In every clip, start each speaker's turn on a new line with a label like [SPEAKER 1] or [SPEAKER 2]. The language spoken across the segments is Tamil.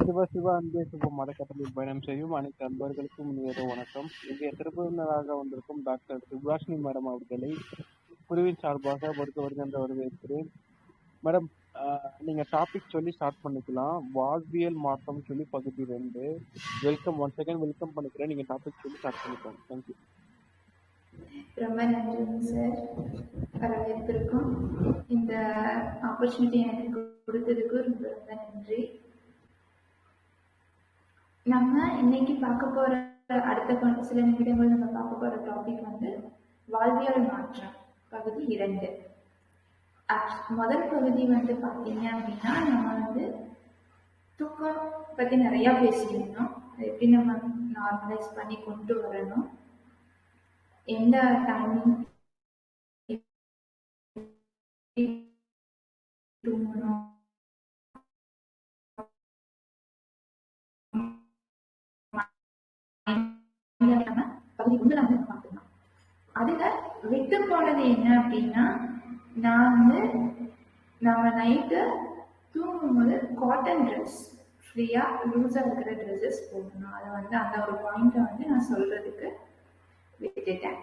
[SPEAKER 1] சிவ சிவ அன்பே சுபம் மடக்கட்டளில் பயணம் செய்யும் அனைத்து அன்பர்களுக்கும் இனியதோ வணக்கம். இங்கே திருப்பதினராக வந்திருக்கும் டாக்டர் சுப்ராஷினி மேடம் அவர்களை குழுவின் சார்பாக வருகின்ற வரவேற்கிறேன். மேடம், நீங்க டாபிக் சொல்லி ஸ்டார்ட் பண்ணிக்கலாம். வாழ்வியல் மாற்றம் சொல்லி பகுதி 2. வெல்கம், ஒன் செகண்ட் வெல்கம் பண்ணிக்கிறேன். நீங்க டாபிக் சொல்லி ஸ்டார்ட் பண்ணிக்கலாம். தேங்க்யூ.
[SPEAKER 2] ரொம்ப நன்றிங்க சார், வரவேற்பிருக்கும். இந்த ஆப்பர்ச்சுனிட்டி எனக்கு கொடுத்ததுக்கு ரொம்ப ரொம்ப நன்றி. நம்ம இன்னைக்கு பார்க்க போற அடுத்த சில நிமிடங்கள் நம்ம பார்க்க போற டாபிக் வந்து வாழ்வியல் மாற்றம் பகுதி 2. முதல் பகுதி வந்து பார்த்தீங்க அப்படின்னா நம்ம வந்து தூக்கம் பத்தி நிறைய பேசியிருந்தோம். எப்படி நம்ம நார்மலைஸ் பண்ணி கொண்டு வரணும், எந்த டைமிங் தூங்கணும், பகுதி 1 நம்ம பார்க்கலாம். அதுல விட்டு போனது என்ன அப்படின்னா, நம்ம நைட்டு தூங்கும் போது காட்டன் ட்ரெஸ், ஃப்ரீயா லூஸா இருக்கிற ட்ரெஸ்ஸஸ் போடணும். அதை வந்து அந்த ஒரு பாயிண்ட வந்து நான் சொல்றதுக்கு விட்டுட்டேன்.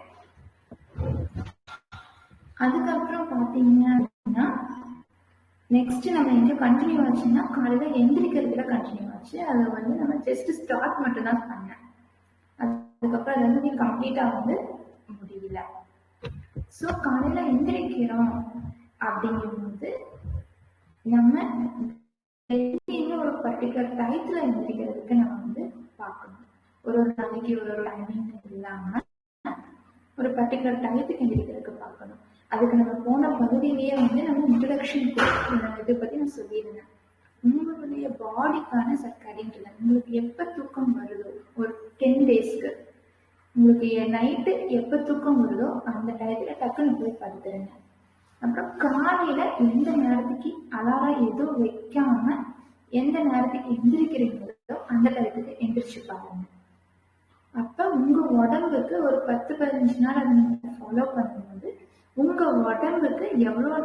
[SPEAKER 2] அதுக்கப்புறம் பாத்தீங்க அப்படின்னா நெக்ஸ்ட் நம்ம எங்க கண்டினியூ ஆச்சுன்னா, காலையில எந்திரிக்கிறதுல கண்டினியூ ஆச்சு. அதை வந்து நம்ம ஜஸ்ட் ஸ்டார்ட் மட்டும் தான் பண்ணேன். அதுக்கப்புறம் அது வந்து கம்ப்ளீட்டா வந்து முடியல. ஸோ காலையில எந்திரிக்கிறோம் அப்படிங்கும்போது நம்ம ஒரு பர்டிகுலர் டயத்துல எந்திரிக்கிறதுக்கு நம்ம வந்து பார்க்கணும். ஒரு நாளைக்கு ஒரு டைமிங் இல்லாம ஒரு பர்டிகுலர் டயத்துக்கு எந்திரிக்கிறதுக்கு பார்க்கணும். அதுக்கு நம்ம போன பகுதியிலேயே வந்து நம்ம இன்ட்ரடக்ஷன் இதை பத்தி நான் சொல்லியிருந்தேன். உங்களுடைய பாடிக்கான சர்க்காடியன் ரிதம், உங்களுக்கு எப்ப தூக்கம் வருதோ, ஒரு 10 டேஸ்க்கு உங்களுக்கு நைட்டு எப்ப தூக்கம் வருதோ அந்த டயத்துல டக்குன்னு போய் படுத்துருங்க. அப்புறம் காலையில எந்த நேரத்துக்கு அலாரம் எதுவும் வைக்காம எந்த நேரத்துக்கு எந்திரிக்கிறீங்களோ அந்த டயத்துக்கு எந்திரிச்சு பாருங்க. அப்ப உங்க உடம்புக்கு ஒரு 10-15 நாள் அதை நீங்க ஃபாலோ பண்ணும்போது உங்க உடம்புக்கு எவ்வளவு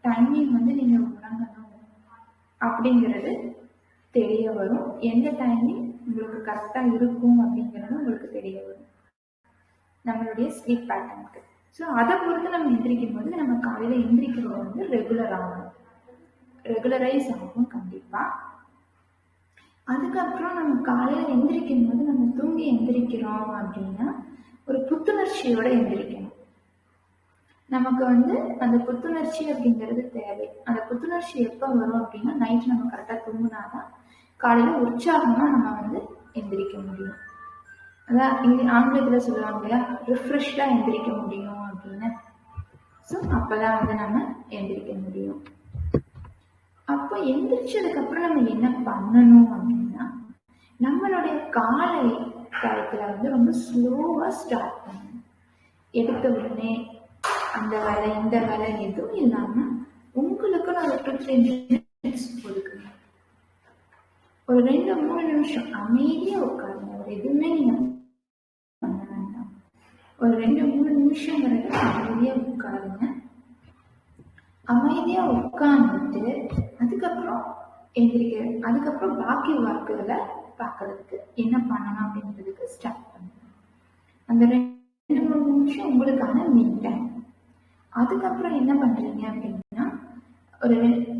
[SPEAKER 2] டைமிங் வந்து நீங்க உறங்கணும் அப்படிங்கிறது தெரிய வரும். எந்த டைமிங் உங்களுக்கு கரெக்டா இருக்கும் அப்படிங்கிறது உங்களுக்கு தெரிய வரும் நம்மளுடைய ஸ்லீப் பேட்டர்னுக்கு. ஸோ அதை பொறுத்து நம்ம எந்திரிக்கும் போது நம்ம காலையில எந்திரிக்கிறது வந்து ரெகுலரைஸ் ஆகும் கண்டிப்பா. அதுக்கப்புறம் நம்ம காலையில எந்திரிக்கும் போது நம்ம தூங்கி எந்திரிக்கிறோம் அப்படின்னா ஒரு புத்துணர்ச்சியோட எந்திரிக்கணும். நமக்கு வந்து அந்த புத்துணர்ச்சி அப்படிங்கிறது தேவை. அந்த புத்துணர்ச்சி எப்ப வரும் அப்படின்னா நைட் நம்ம கரெக்டா தூங்கினாதான் காலையில உற்சாகமா நம்ம வந்து எந்திரிக்க முடியும். அதான் ஆங்கிலத்துல சொல்லுவாங்க இல்லையா, ரிஃப்ரெஷ்டா எந்திரிக்க முடியும் அப்படின்னு. ஸோ அப்பதான் வந்து நம்ம எந்திரிக்க முடியும். அப்போ எந்திரிச்சதுக்கு அப்புறம் நம்ம என்ன பண்ணணும் அப்படின்னா, நம்மளுடைய காலை காலத்துல வந்து ரொம்ப ஸ்லோவா ஸ்டார்ட் பண்ணணும். எடுத்த உடனே அந்த வேலை இந்த வேலை எதுவும் இல்லாம உங்களுக்கு ஒரு 2-3 மினிட்ஸ் ஒதுக்குங்க. ஒரு 2-3 நிமிஷம் அமைதியா உட்காருங்க. ஒரு எதுவுமே நீங்க பண்ண வேண்டாம். ஒரு 2-3 நிமிஷம் வரைக்கும் அமைதியா உட்காருங்க. அமைதியா உட்கார்ந்துட்டு அதுக்கப்புறம் அதுக்கப்புறம் பாக்கி ஒர்க்குகளை பார்க்கறதுக்கு என்ன பண்ணணும் அப்படின்றதுக்கு ஸ்டார்ட் பண்ணுங்க. அந்த 2-3 நிமிஷம் உங்களுக்கான மீன் டைம். அதுக்கப்புறம் என்ன பண்றீங்க அப்படின்னா, ஒரு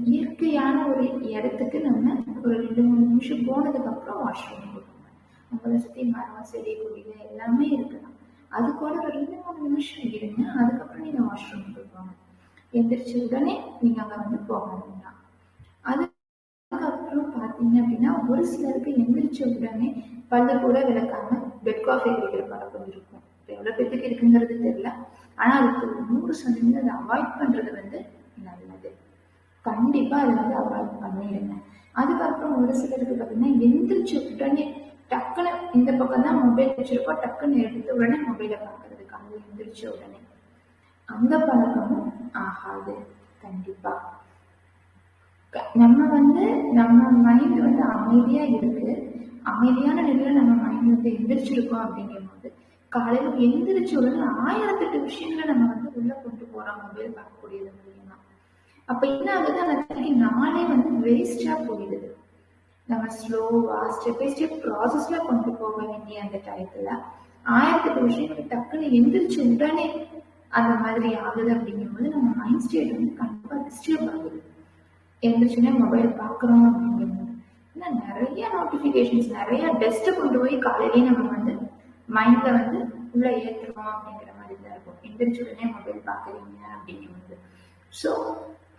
[SPEAKER 2] இயற்கையான ஒரு இடத்துக்கு நம்ம ஒரு 2-3 நிமிஷம் போனதுக்கு அப்புறம் வாஷ்ரூம் போடுவோம். உங்களை சுத்தி மரம், செடி, கொடிகள் எல்லாமே இருக்கலாம். அது கூட ஒரு 2-3 நிமிஷம் இருங்க. அதுக்கப்புறம் நீங்க வாஷ்ரூம் போடுவாங்க. எந்திரிச்ச உடனே நீங்க அங்க வந்து போக வேண்டாம். அதுக்கப்புறம் பாத்தீங்க அப்படின்னா ஒரு சிலருக்கு எந்திரிச்ச உடனே பல்லு கூட விளக்காம பெட் காஃபி குடிக்கிற பழக்கம் இருக்கும். எவ்வளவு பேருக்கு இருக்குங்கிறது தெரியல. ஆனா அதுக்கு 100% அதை அவாய்ட் பண்றது வந்து நல்லது. கண்டிப்பா அதை வந்து அவாய்ட் பண்ணிடுங்க. அதுக்கப்புறம் ஒரு சிலருக்கு பார்த்தீங்கன்னா எந்திரிச்ச உடனே டக்குன்னு இந்த பக்கம் தான் மொபைல் வச்சிருக்கோம், டக்குன்னு எடுத்து உடனே மொபைலை பார்க்கறது காலையில் எந்திரிச்ச உடனே. அந்த பழக்கமும் ஆகாது. கண்டிப்பா நம்ம மைண்ட் வந்து அமைதியா இருக்கு, அமைதியான நிலையில நம்ம மைண்ட் வந்து எந்திரிச்சிருக்கோம் அப்படிங்கும்போது காலையில எந்திரிச்ச உடனே 1008 விஷயங்களை நம்ம வந்து உள்ள கொண்டு போறோம் மொபைல் பார்க்கக்கூடியது மூலியமா. அப்ப என்ன ஆகுது, அந்த நாளே வந்து வேஸ்டா போயிடுது. நம்ம ஸ்லோவா ஸ்டெப் பை ஸ்டெப் ப்ராசஸ்ல கொண்டு போக வேண்டிய அந்த டயத்துல 1008 விஷயங்கள் டக்குன்னு எந்திரிச்சு உடனே அந்த மாதிரி ஆகுது அப்படிங்கும்போது நம்ம மைண்ட் ஸ்டேட் வந்து கண்டிப்பா டிஸ்டர்ப் ஆகுது. எந்திரிச்சுனே மொபைல் பார்க்குறோம் அப்படிங்கும்போது ஏன்னா நிறைய நோட்டிஃபிகேஷன்ஸ் நிறைய டெஸ்ட் கொண்டு போய் காலையிலேயே நம்ம வந்து மைண்ட்ல வந்து உள்ள ஏற்றுறோம் அப்படிங்கிற மாதிரி தான் இருக்கும். எந்திரிச்சு உடனே மொபைல் பார்க்குறீங்க அப்படிங்கும்போது ஸோ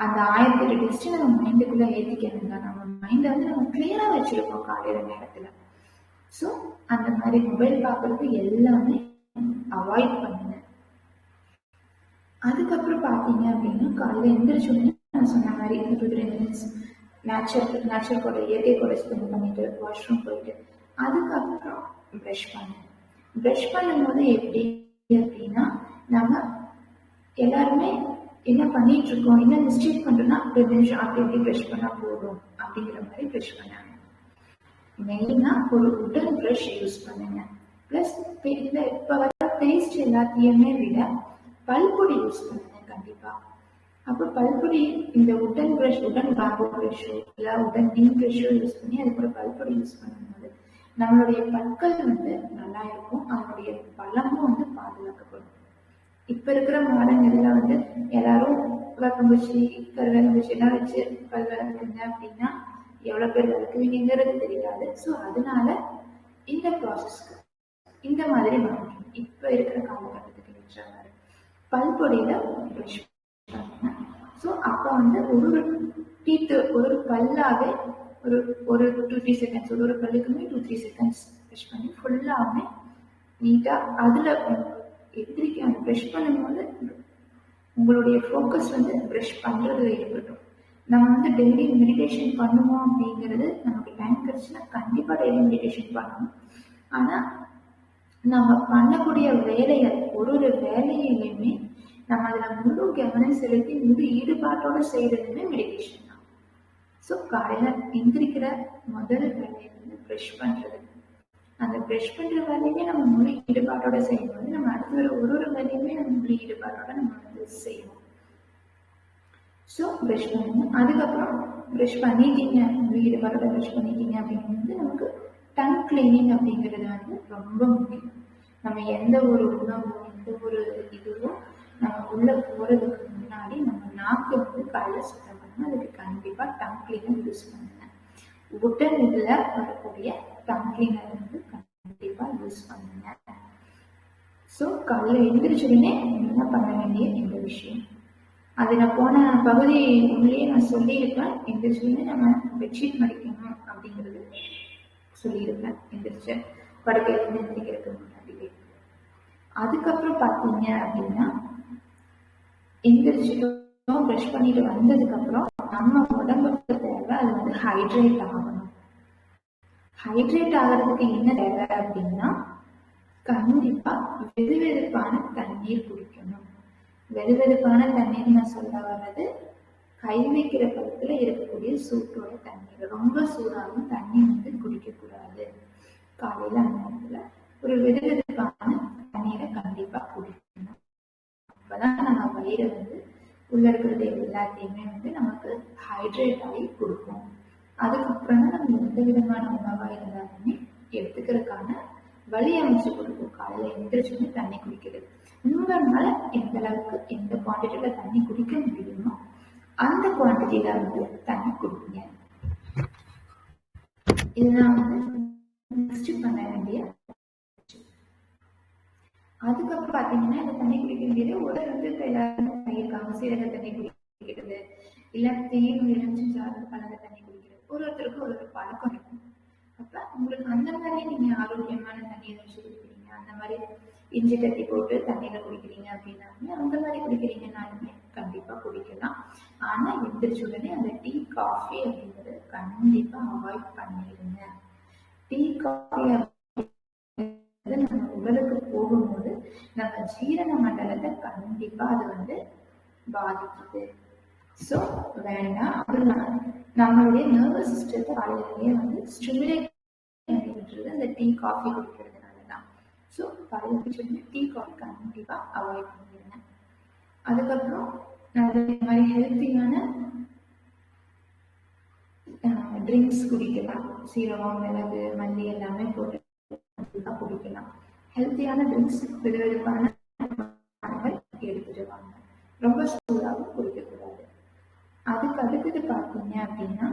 [SPEAKER 2] அந்த 1008 டெஸ்ட் நம்ம மைண்டுக்குள்ள ஏற்றிக்கணும் தான். நம்ம மைண்டை வந்து நம்ம கிளியரா வச்சிருக்கோம் காலையில நேரத்துல. ஸோ அந்த மாதிரி மொபைல் பார்க்கறது எல்லாமே அவாய்ட் பண்ணுங்க. அதுக்கப்புறம் பார்த்தீங்க அப்படின்னா காலையில் எந்திரிச்சோடனே நான் சொன்ன மாதிரி 2-3 மினிட்ஸ் நேச்சர் கூட இயற்கை கூட ஸ்பெண்ட் பண்ணிட்டு வாஷ்ரூம் போயிட்டு அதுக்கப்புறம் ப்ரஷ் பண்ணுங்க. ப்ரஷ் பண்ணும்போது எப்படி அப்படின்னா நம்ம எல்லாருமே என்ன பண்ணிட்டு இருக்கோம், என்ன மிஸ்டேக் பண்றோம்னா 2 நிமிஷம் அப்படி எப்படி ப்ரஷ் பண்ணா போதும் அப்படிங்கிற மாதிரி ப்ரஷ் பண்ணாங்க. மெயினா ஒரு உடன் ப்ரஷ் யூஸ் பண்ணுங்க. பிளஸ் இப்ப வர பேஸ்ட் எல்லாத்தையுமே விட பல்பொடி யூஸ் பண்ணுங்க கண்டிப்பா. அப்போ பல்பொடி இந்த உடன் ப்ரஷ் உடன் பேம்போ ப்ரஷோ இல்லை உடன் நீம் ப்ரஷோ யூஸ் பண்ணி அது கூட பல்பொடி யூஸ் பண்ணும்போது நம்மளுடைய பற்கள் வந்து நல்லா இருக்கும். அதனுடைய பலமும் வந்து பாதுகாக்கப்படும். இப்ப இருக்கிற மாடங்கள்ல வந்து எல்லாரும் வேப்பங்குச்சி கருவேலங்குச்சி எல்லாம் வச்சு பல் விளக்குங்க அப்படின்னா எவ்வளவு பேர் விளக்குவீங்கிறது தெரியாது. ஸோ அதனால இந்த ப்ராசஸ்க்கு இந்த மாதிரி மாறிக்கணும். இப்ப இருக்கிற காலகட்டத்துக்கு ஏற்ற மாதிரி பல்பொடியில ப்ரஷ் பண்ணுங்க. ஸோ அப்போ வந்து ஒரு டீத்து ஒரு பல்லாவே ஒரு 2-3 செகண்ட்ஸ் ஒரு பல்லுக்குமே 2-3 செகண்ட்ஸ் ப்ரஷ் பண்ணி ஃபுல்லாமே நீட்டா அதுல எந்திரிக்க அந்த ப்ரஷ் பண்ணும்போது உங்களுடைய ஃபோக்கஸ் வந்து ப்ரஷ் பண்றதுல இருக்கட்டும். நம்ம வந்து டெய்லி மெடிடேஷன் பண்ணுவோம் அப்படிங்கிறது நமக்கு டைம் கிடைச்சுன்னா கண்டிப்பா டெய்லி மெடிடேஷன் பண்ணணும். ஆனா நம்ம பண்ணக்கூடிய வேலைகள் ஒரு வேலையிலையுமே நம்ம அதுல முழு கவனம் செலுத்தி முழு ஈடுபாட்டோட செய்யறதுமே மெடிடேஷன் தான். ஸோ காலையில எந்திரிக்கிற முதல் வேலையை வந்து ப்ரஷ் பண்றது. அந்த ப்ரஷ் பண்ற வேலையுமே நம்ம முழு ஈடுபாட்டோட செய்யும்போது நம்ம அடுத்து வர ஒரு வேலையுமே நம்ம முழு ஈடுபாட்டோட நம்ம வந்து செய்வோம். ஸோ ப்ரஷ் பண்ணுங்க. அதுக்கப்புறம் ப்ரஷ் பண்ணிட்டீங்க முழு ஈடுபாட்டோட ப்ரஷ் பண்ணிட்டீங்க அப்படிங்கும்போது நமக்கு டங் கிளீனிங் அப்படிங்கிறது வந்து ரொம்ப முக்கியம். நம்ம எந்த ஒரு உணவோ எந்த ஒரு இதுவோ நம்ம உள்ள போறதுக்கு முன்னாடி நம்ம நாக்கு வந்து காலையில சுத்தம் பண்ணணும். அதுக்கு கண்டிப்பா டங் கிளீனர் யூஸ் பண்ணுங்க. உடன் இதுல வரக்கூடிய டங் கிளீனர் வந்து கண்டிப்பா யூஸ் பண்ணுங்க. ஸோ காலையில எந்திரிச்சுடனே என்ன பண்ண வேண்டிய இந்த விஷயம் அது நான் போன பகுதி உள்ளே நான் சொல்லியிருப்பேன். எந்திரிச்சுடனே நம்ம பெட்ஷீட் மடிக்கணும் அப்படிங்கிறது சொல்லியிருப்பேன். எந்திரிச்சு படுக்கையிலிருந்து எந்திரிக்கிறதுக்கு முன்னாடி. அதுக்கப்புறம் பார்த்தீங்க அப்படின்னா எந்திரிச்சிட்டோம் ப்ரஷ் பண்ணிட்டு வந்ததுக்கு அப்புறம் நம்ம உடம்புக்கு தேவை அது வந்து ஹைட்ரேட் ஆகணும். ஹைட்ரேட் ஆகிறதுக்கு என்ன தேவை அப்படின்னா கண்டிப்பா வெதுவெதுப்பான தண்ணீர் குடிக்கணும். வெதுவெதுப்பான தண்ணீர் நான் சொல்ல வர்றது கை வைக்கிற பக்கத்துல இருக்கக்கூடிய சூட்டோட தண்ணீர். ரொம்ப சூடாகவும் தண்ணி வந்து குடிக்க கூடாது. காலையில அந்த நேரத்துல ஒரு வெதுவெதுப்பான தண்ணீரை கண்டிப்பா குடிக்கணும். அப்பதான் நம்ம வயிறு வந்து உள்ள இருக்கிறது எல்லாத்தையுமே வந்து நமக்கு ஹைட்ரேட் ஆகி கொடுக்கும். அதுக்கப்புறம் தான் நம்ம எந்த விதமான உணவா இருந்தாலுமே எடுத்துக்கிறதுக்கான வழி அமைச்சு கொடுக்கும். காலையில எந்திரிச்சுன்னு தண்ணி குடிக்கிறது. உங்களால எந்த அளவுக்கு எந்த குவான்டிட்டியில தண்ணி குடிக்க முடியுமோ அந்த குவான்டிட்டியில வந்து தண்ணி குடிங்க. இதுதான் வந்து நெக்ஸ்ட் பண்ண வேண்டிய. அதுக்கப்புறம் பாத்தீங்கன்னா இந்த தண்ணி குடிக்க வேண்டியது ஒரு வந்து எல்லாரும் பண்ணியிருக்காங்க. சீரக தண்ணி குடிக்கிறது இல்ல தேன் எலுமிச்சை சாறு கலந்த தண்ணி குடிக்கிறது. ஒருத்தருக்கு ஒரு பழக்கம் இருக்கும். அப்ப உங்களுக்கு அந்த மாதிரி நீங்க ஆரோக்கியமான தண்ணி வச்சு குடிக்கிறீங்க, அந்த மாதிரி இஞ்சி தட்டி போட்டு தண்ணியில குடிக்கிறீங்க அப்படின்னாலுமே அந்த மாதிரி குடிக்கிறீங்கன்னாலுமே கண்டிப்பா குடிக்கலாம். ஆனா எந்திரிச்ச உடனே அந்த டீ காஃபி அப்படிங்கிறது கண்டிப்பா அவாய்ட் பண்ணிடுங்க. டீ காஃபி நம்ம உடலுக்கு போகும்போது நம்ம ஜீரண மண்டலத்தை கண்டிப்பா அது வந்து பாதிக்குது. ஸோ வேண்டாம். அப்படிலாம் நம்மளுடைய நர்வஸ் சிஸ்டத்தை காலையிலேயே வந்து ஸ்டிமுலேட் பண்ணிவிட்டுறது அந்த டீ காஃபி குடிக்கிறதுனால தான். ஸோ காலையில் டீ காஃபி கண்டிப்பா அவாய்ட் பண்ணிடுங்க. அதுக்கப்புறம் இந்த மாதிரி ட்ரிங்க்ஸ் குடிக்கலாம். சீரகம், மிளகு, மல்லி எல்லாமே போட்டு குடிக்கலாம். ஹெல்த்தியான ட்ரிங்க்ஸ் விதவிதமான எடுத்துட்டு வாங்க. ரொம்ப சூடாகவும் குடிக்கக்கூடாது. அதுக்கு அடுத்தது பார்த்தீங்க அப்படின்னா,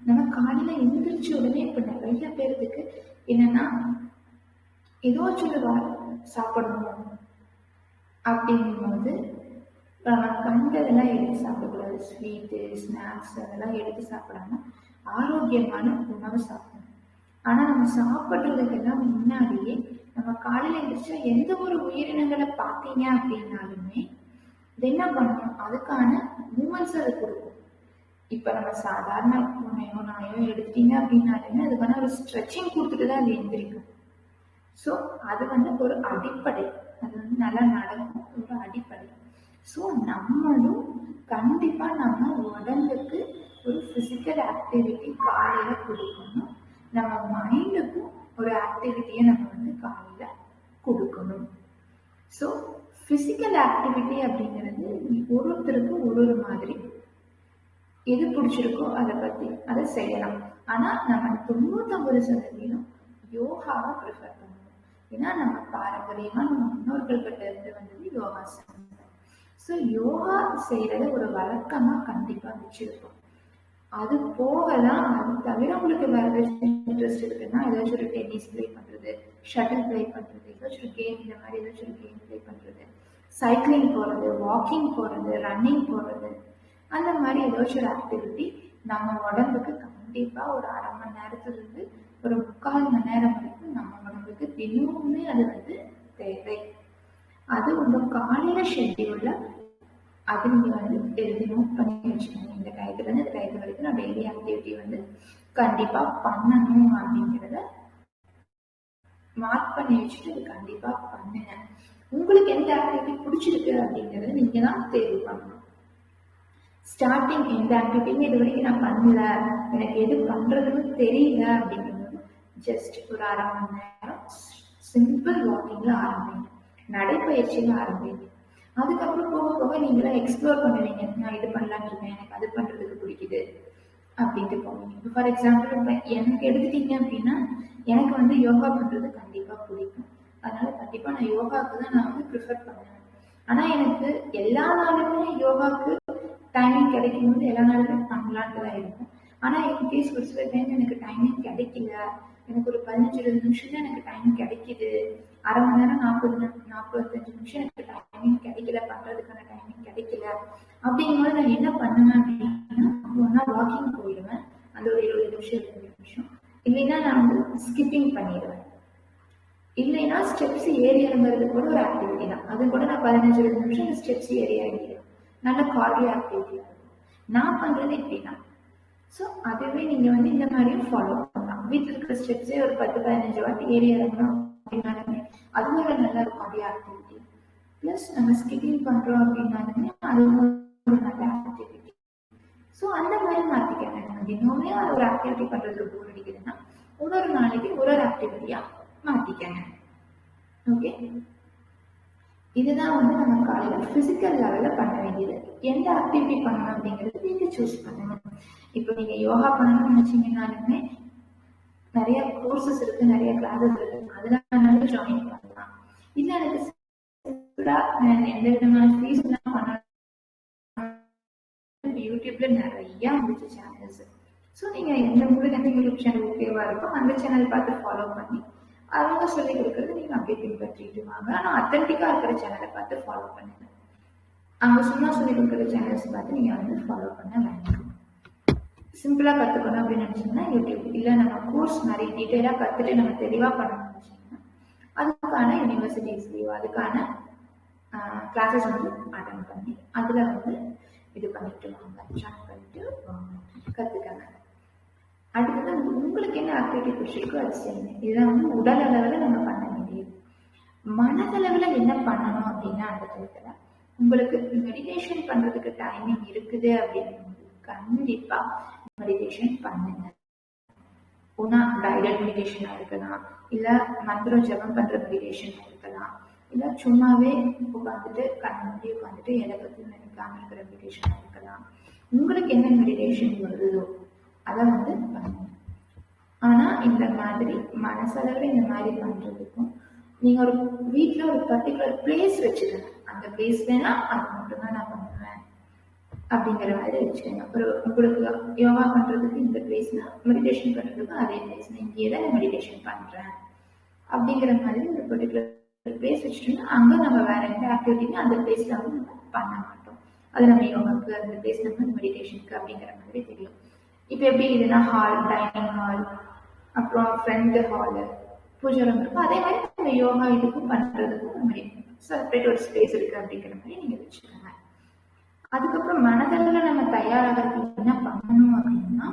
[SPEAKER 2] நம்ம காலையில எந்திரிச்ச உடனே இப்ப நிறைய பேருக்கு என்னன்னா ஏதோ சாப்பிடணும் அப்படிங்கும்போது கண்டதெல்லாம் எடுத்து சாப்பிடக்கூடாது. ஸ்வீட்டு, ஸ்நாக்ஸ் அதெல்லாம் எடுத்து சாப்பிடாம ஆரோக்கியமான உணவு சாப்பிடணும். ஆனா நம்ம சாப்பிட்றதுக்கெல்லாம் முன்னாடியே நம்ம காலையில எழுந்திரிச்சா எந்த ஒரு உயிரினங்களை பார்த்தீங்க அப்படின்னாலுமே இது என்ன பண்ணணும், அதுக்கான மூமெண்ட்ஸ் அது கொடுக்கும். இப்ப நம்ம சாதாரண பூனையோ நாயோ எடுத்தீங்க அப்படின்னாலுமே அதுக்கான ஒரு ஸ்ட்ரெச்சிங் கொடுத்துட்டு தான் அது எந்திரிக்கும். ஸோ அது ஒரு அடிப்படை, அது நல்லா நடக்கும், ஒரு அடிப்படை. ஸோ நம்மளும் கண்டிப்பா நம்ம உடம்புக்கு ஒரு பிசிக்கல் ஆக்டிவிட்டி காலையில கொடுக்கணும். நம்ம மைண்டுக்கும் ஒரு ஆக்டிவிட்டியை நம்ம காலையில கொடுக்கணும். ஸோ பிசிக்கல் ஆக்டிவிட்டி அப்படிங்கிறது ஒருத்தருக்கு ஒரு மாதிரி எது பிடிச்சிருக்கோ அதை செய்யலாம். ஆனா நம்ம 99% யோகாவை ப்ரிஃபர் பண்ணணும். ஏன்னா நம்ம பாரம்பரியமா நம்ம முன்னோர்கள் கிட்ட இருந்து வந்தது யோகாசனம். ஸோ யோகா செய்யறத ஒரு வழக்கமா கண்டிப்பா வச்சிருக்கோம். அது போகலாம். அது தவிர உங்களுக்கு வேற ஏதாச்சும் இன்ட்ரெஸ்ட் இருக்குன்னா ஏதாச்சும் ஒரு டென்னிஸ் பிளே பண்றது, ஷட்டில் பிளே பண்றது, ஏதாச்சும் ஒரு கேம், இந்த மாதிரி ஏதாச்சும் ஒரு கேம் பிளே பண்றது, சைக்கிளிங் போறது, வாக்கிங் போறது, ரன்னிங் போறது, அந்த மாதிரி ஏதாச்சும் ஒரு ஆக்டிவிட்டி நம்ம உடம்புக்கு கண்டிப்பா ஒரு 1/2 மணி நேரத்துல இருந்து ஒரு 3/4 மணி நேரம் வரைக்கும் நம்ம உடம்புக்கு தினமுமே அது தேவை. அது உங்க காலையில ஷெட்யூல்ல அது நீங்க எழுதி நோட் பண்ணி வச்சுக்கணும். இந்த டயத்துல இருந்து இந்த டயத்து வரைக்கும் நான் டெய்லி ஆக்டிவிட்டி கண்டிப்பா பண்ணணும் அப்படிங்கிறத மார்க் பண்ணி வச்சுட்டு அது கண்டிப்பா பண்ணுங்க. உங்களுக்கு எந்த ஆக்டிவிட்டி பிடிச்சிருக்கு அப்படிங்கறத நீங்க தான் தேர்வு பண்ணணும். ஸ்டார்டிங் எந்த ஆக்டிவிட்டியுமே இது வரைக்கும் நான் பண்ணல, எனக்கு எது பண்றதுன்னு தெரியல அப்படிங்கிறது ஜஸ்ட் ஒரு 1/2 மணி நேரம் சிம்பிள் வாக்கிங்ல ஆரம்பிங்க, நடைப்பயிற்சியில ஆரம்பிங்க. அதுக்கப்புறம் போக போக நீங்களாம் எக்ஸ்ப்ளோர் பண்ணுவீங்க. நான் இது பண்ணலான்னு இருக்கேன், எனக்கு அது பண்றதுக்கு பிடிக்குது அப்படின்ட்டு போவீங்க. இப்போ ஃபார் எக்ஸாம்பிள் இப்போ எனக்கு எடுத்துட்டீங்க அப்படின்னா எனக்கு யோகா பண்றது கண்டிப்பா பிடிக்கும். அதனால கண்டிப்பா நான் யோகாவுக்கு தான் நான் ப்ரிஃபர் பண்ணுவேன். ஆனா எனக்கு எல்லா நாளுமே யோகாவுக்கு டைமிங் கிடைக்கும் போது எல்லா நாளுமே பண்ணலான்ட்டு தான் இருக்கும். ஆனா இன்கேஸ் ஒரு சில டைம் எனக்கு டைமிங் கிடைக்கல, எனக்கு ஒரு 15-20 நிமிஷம் தான் எனக்கு டைம் கிடைக்குது, 1/2 மணி நேரம் 45 நிமிஷம் எனக்கு டைமிங் கிடைக்கல, பண்றதுக்கான டைமிங் கிடைக்கல அப்படிங்கும்போது நான் என்ன பண்ணுவேன் அப்படின்னா ஒன்னா வாக்கிங் போயிடுவேன், அந்த ஒரு 20 நிமிஷம் 20 நிமிஷம். இல்லைன்னா நான் ஸ்கிப்பிங் பண்ணிடுவேன். இல்லைன்னா ஸ்டெப்ஸ் ஏறி இறங்குறது கூட ஒரு ஆக்டிவிட்டி தான். அது கூட நான் 15-20 நிமிஷம் ஸ்டெப்ஸ் ஏறி இறங்கிடுவேன். நல்ல கார்டியோ ஆக்டிவிட்டியா இருக்கும். நான் பண்றது இப்படிதான். ஸோ அதுவே நீங்க இந்த மாதிரியும் ஃபாலோ பண்ணலாம். வீட்டில் இருக்கிற ஸ்டெப்ஸே ஒரு 10-15 வாட்டி ஏறி இறங்கணும் அப்படின்னாலுமே அதுவும் ஒரு நல்ல ஒரு கார்டியோ ஆக்டிவிட்டி. பிளஸ் நம்ம ஸ்கிப்பிங் பண்றோம் அப்படின்னாலுமே அதுவும் ஒரு நல்ல ஆக்டிவிட்டி. ஸோ அந்த மாதிரி மாத்திக்கங்க. நம்ம தினமுமே ஒரு ஆக்டிவிட்டி பண்றதுக்கு போர் அடிக்குதுன்னா ஒரு நாளைக்கு ஒரு ஆக்டிவிட்டியா மாத்திக்கங்க. ஓகே, இதுதான் நம்ம காலையில பிசிக்கல் லெவல்ல பண்ண வேண்டியது. எந்த ஆக்டிவிட்டி பண்ணணும் அப்படிங்கிறது நீங்க சூஸ் பண்ணணும். இப்போ நீங்க யோகா பண்ணணும்னு நினைச்சீங்கன்னாலுமே நிறைய கோர்சஸ் இருக்கு, நிறைய கிளாஸஸ் இருக்கு, அதனால ஜாயின் பண்ணலாம். இல்ல எனக்கு எந்த விதமான ஃபீஸ் எல்லாம் பண்ணணும், யூடியூப்ல நிறைய வந்துச்சு சேனல்ஸ். ஸோ நீங்க உங்களுக்கு எந்த யூடியூப் சேனல் ஓகேவா இருக்கோ அந்த சேனல் பார்த்து ஃபாலோ பண்ணி அவங்க சொல்லி கொடுக்கறது நீங்க அப்படியே பின்பற்றிட்டு வாங்க. ஆனா அத்தன்டிக்கா இருக்கிற சேனலை பார்த்து ஃபாலோ பண்ணுங்க. அவங்க சும்மா சொல்லி கொடுக்குற சேனல்ஸ் பார்த்து நீங்க ஃபாலோ பண்ண வேண்டாம். சிம்பிளா கத்துக்கணும் அப்படின்னு நினைச்சீங்கன்னா யூடியூப், இல்ல நம்ம கோர்ஸ் நிறைய டீட்டெயிலா கத்துட்டு நம்ம தெளிவா பண்ணணும்னு நினைச்சீங்கன்னா அதுக்கான யூனிவர்சிட்டிஸ்லயோ அதுக்கான கிளாஸஸ் அட்டன் பண்ணி அதுல இது பண்ணிட்டு வாங்க, ஜாயின் பண்ணிட்டு வாங்க, கத்துக்காங்க. அடுத்தது உங்களுக்கு என்ன ஆக்டிவிட்டி பிடிச்சிருக்கோ அது செய்யுங்க. இதுதான் உடல் அளவுல நம்ம பண்ண வேண்டியது. மனதளவுல என்ன பண்ணணும் அப்படின்னா அந்த இடத்துல உங்களுக்கு மெடிடேஷன் பண்றதுக்கு டைமிங் இருக்குது அப்படின்னு கண்டிப்பா மெடிடேஷன் பண்ணுங்க. ஒன்னா கைடட் மெடிடேஷனா இருக்கலாம், இல்ல மந்திர ஜபம் பண்ற மெடிடேஷனா இருக்கலாம், இல்ல சும்மாவே உட்காந்துட்டு கண்ணாடி உட்காந்துட்டு எதை பத்தி நினைக்காம இருக்கிற மெடிடேஷனா இருக்கலாம். உங்களுக்கு என்ன மெடிடேஷன் வருதோ அதை வந்து பண்ணுங்க. ஆனா இந்த மாதிரி மனசளவில் இந்த மாதிரி பண்றதுக்கும் நீங்க ஒரு வீட்டுல ஒரு பர்டிகுலர் பிளேஸ் வச்சுக்கணும். அந்த பிளேஸ் வேணா அது மட்டும்தான் நான் பண்ணுவேன் அப்படிங்கிற மாதிரி வச்சுக்கோங்க. ஒரு உங்களுக்கு யோகா பண்றதுக்கு இந்த பிளேஸ்னா மெடிடேஷன் பண்றதுக்கு அதே பிளேஸ், இங்கேயே தான் மெடிடேஷன் பண்றேன் அப்படிங்கிற மாதிரி ஒரு பர்டிகுலர் பிளேஸ் வச்சுட்டோம்னா அங்க நம்ம வேற எந்த ஆக்டிவிட்டியும் அந்த பிளேஸ்ல வந்து நம்ம பண்ண மாட்டோம். அது நம்ம யோகாக்கு அந்த பிளேஸ் நம்ம மெடிடேஷனுக்கு அப்படிங்கிற மாதிரி தெரியும். இப்போ எப்படி இதுனா ஹால், டைனிங் ஹால், அப்புறம் ஃப்ரெண்ட் ஹாலு, பூஜை ரூம் இருக்கும். அதே மாதிரி நம்ம யோகா இதுக்கும் பண்றதுக்கும் அந்த மாதிரி செப்பரேட் ஒரு ஸ்பேஸ் இருக்கு அப்படிங்கிற மாதிரி நீங்க வச்சுக்கோங்க. அதுக்கப்புறம் மனதளவில் நம்ம தயாராகிறதுக்கு என்ன பண்ணணும் அப்படின்னா,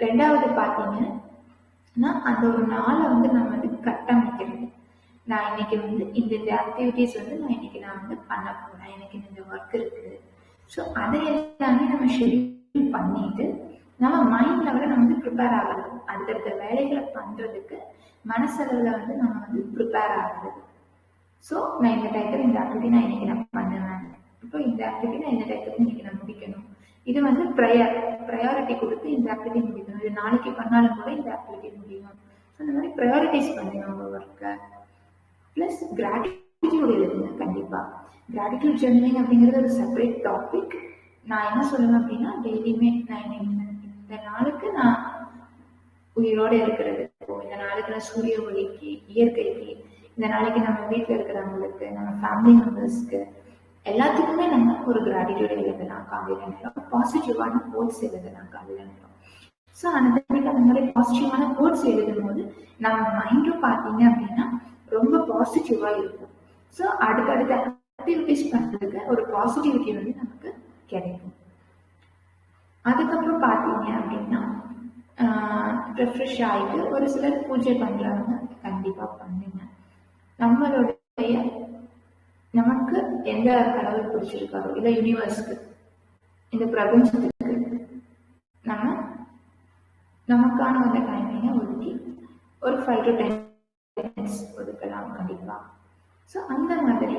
[SPEAKER 2] ரெண்டாவது பார்த்தீங்கன்னா அந்த ஒரு நாளை வந்து நம்ம வந்து கட்டமைக்கிறது. நான் இன்னைக்கு வந்து இந்த ஆக்டிவிட்டிஸ் வந்து நான் வந்து பண்ண போறேன், எனக்கு இந்த ஒர்க் இருக்கு. ஸோ அதை எல்லாமே நம்ம ஷெட்யூல் பண்ணிட்டு நம்ம மைண்ட் லெவலில் நம்ம வந்து ப்ரிப்பேர் ஆகணும். அடுத்தடுத்த வேலைகளை பண்றதுக்கு மனசளவில் வந்து நம்ம வந்து ப்ரிப்பேர் ஆகுது. ஸோ நான் இந்த டயத்தில் இந்த ஆக்டிவிட்டி நான் இன்னைக்கு நான் பண்ணுவேன், இப்போ இந்த ஆக்டிவிட்டி நான் இந்த டயத்துக்கு இன்னைக்கு நான் முடிக்கணும். இது வந்து ப்ரையாரிட்டி கொடுத்து இந்த ஆக்டிவிட்டி முடிக்கணும். இது நாளைக்கு பண்ணாலும் கூட இந்த ஆக்டிவிட்டி முடியும். ஸோ இந்த மாதிரி ப்ரையாரிட்டிஸ் பண்ணுங்க உங்க ஒர்க்கை. ப்ளஸ் கிராட்டிடியூட் எழுதுங்க. கண்டிப்பா கிராட்டிடியூட் ஜர்னலிங் அப்படிங்கிறது ஒரு செப்பரேட் டாபிக். நான் என்ன சொல்லுவேன் அப்படின்னா, டெய்லியுமே நான் இந்த நாளுக்கு நான் உயிரோடு இருக்கிறது, இந்த நாளுக்கு நான் சூரிய ஒளிக்கு, இயற்கைக்கு, இந்த நாளைக்கு நம்ம வீட்டில் இருக்கிறவங்களுக்கு, நம்ம ஃபேமிலி மெம்பர்ஸ்க்கு எல்லாத்துக்குமே நம்ம ஒரு கிராட்டிடியூட் எழுதலாம். காலையில நேரம் பாசிட்டிவான கோட்ஸ் எழுதலாம் காலையில நேரம். ஸோ அந்த மாதிரி பாசிட்டிவான கோட்ஸ் எழுதும் போது நம்ம மைண்டும் பார்த்தீங்க அப்படின்னா ரொம்ப பாசிட்டிவா இருக்கும். ஸோ அடுத்தடுத்த ஆக்டிவிட்டிஸ் பண்றதுக்கு ஒரு பாசிட்டிவிட்டி வந்து நமக்கு கிடைக்கும். அதுக்கப்புறம் பார்த்தீங்க அப்படின்னா ரெஃப்ரெஷ் ஆகிட்டு ஒரு சிலர் பூஜை பண்றவங்க கண்டிப்பா பண்ணுங்க. நம்மளுடைய நமக்கு எந்த கடவுள் பிடிச்சிருக்காரோ, இல்லை யூனிவர்ஸ்க்கு, இந்த பிரபஞ்சத்துக்கு நம்ம நமக்கான அந்த டைமிங்கை ஒதுக்கி ஒரு 5 to 10 minutes ஒதுக்கலாம் கண்டிப்பா. ஸோ அந்த மாதிரி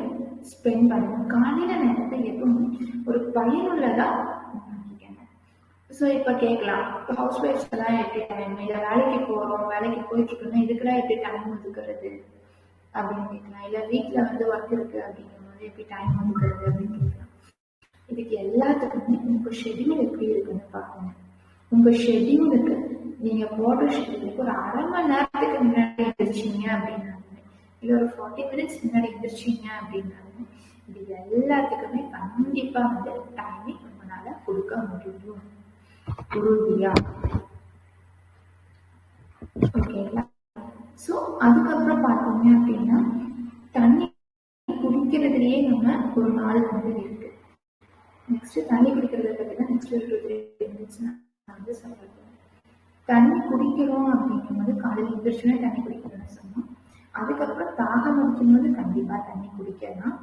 [SPEAKER 2] ஸ்பெண்ட் பண்ணுங்க. காலையில நேரத்தை எப்பவுமே ஒரு பயனுள்ளதா மாற்றிக்கங்க. ஸோ இப்போ கேட்கலாம், இப்போ ஹவுஸ் ஒய்ஃப்ஸ் எல்லாம் எப்படி டைம், இல்லை வேலைக்கு போறோம், வேலைக்கு போயிட்டு இருக்கோம்னா இதுக்கெல்லாம் எப்படி டைம் ஒதுக்குறது அப்படின்னு கேட்கலாம். இல்லை வீட்டில் வந்து ஒர்க் இருக்கு அப்படிங்கும்போது எப்படி டைம் ஒதுக்குறது அப்படின்னு கேட்கலாம். இதுக்கு எல்லாத்துக்குமே உங்க ஷெட்யூல் எப்படி இருக்குன்னு பாருங்க. உங்க ஷெட்யூலுக்கு நீங்க போடுற ஷெட்யூலுக்கு ஒரு 1/2 மணி நேரத்துக்கு முன்னாடி எழுந்திரிச்சிங்க அப்படின்னாலுமே, இல்லை ஒரு 40 minutes முன்னாடி எழுந்திரிச்சிங்க அப்படின்னாலுமே, இது எல்லாத்துக்குமே கண்டிப்பா வந்து டைமிங் உங்களால கொடுக்க முடியும். உறுதியா. ஓகேங்களா? ஸோ அதுக்கப்புறம் பார்த்தீங்க அப்படின்னா, தண்ணி குடிக்கிறதுலயே நம்ம ஒரு நாள் வந்து இருக்கு. நெக்ஸ்ட் தண்ணி குடிக்கிறத பற்றி தான் நெக்ஸ்ட் ஒரு 2-3 minutes நான் வந்து சொல்றேன். தண்ணி குடிக்கிறோம் அப்படிங்கும்போது காலையில் எழுந்திரிச்சுன்னா தண்ணி குடிக்கணும்னு சொன்னோம். அதுக்கப்புறம் தாகம் அடிக்கும்போது கண்டிப்பா தண்ணி குடிக்கலாம்.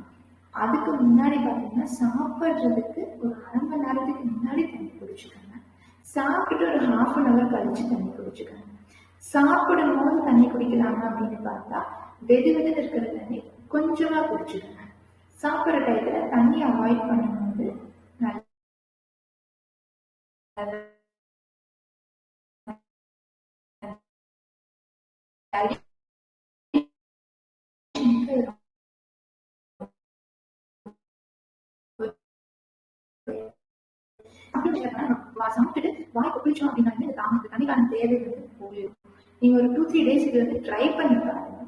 [SPEAKER 2] அதுக்கு முன்னாடி பார்த்தீங்கன்னா சாப்பிட்றதுக்கு ஒரு 1/2 மணி நேரத்துக்கு முன்னாடி தண்ணி குடிச்சுக்கோங்க. சாப்பிட்டு ஒரு 1/2 an hour கழிச்சு தண்ணி குடிச்சுக்கோங்க. சாப்பிடும் போது தண்ணி குடிக்கலாமா அப்படின்னு பார்த்தா வெது வெதுன்னு இருக்கிற தண்ணி கொஞ்சமா குடிச்சுக்கோங்க. சாப்பிட்ற டயத்துல தண்ணி அவாய்ட் பண்ணும்போது சாப்பிட்டுட்டு வாய் கொப்பளிச்சோம் அப்படின்னாலுமே தாமக்கு தண்ணிக்கான தேவை வந்து போயிடும். நீங்க ஒரு 2-3 days இது வந்து ட்ரை பண்ணி பாருங்க.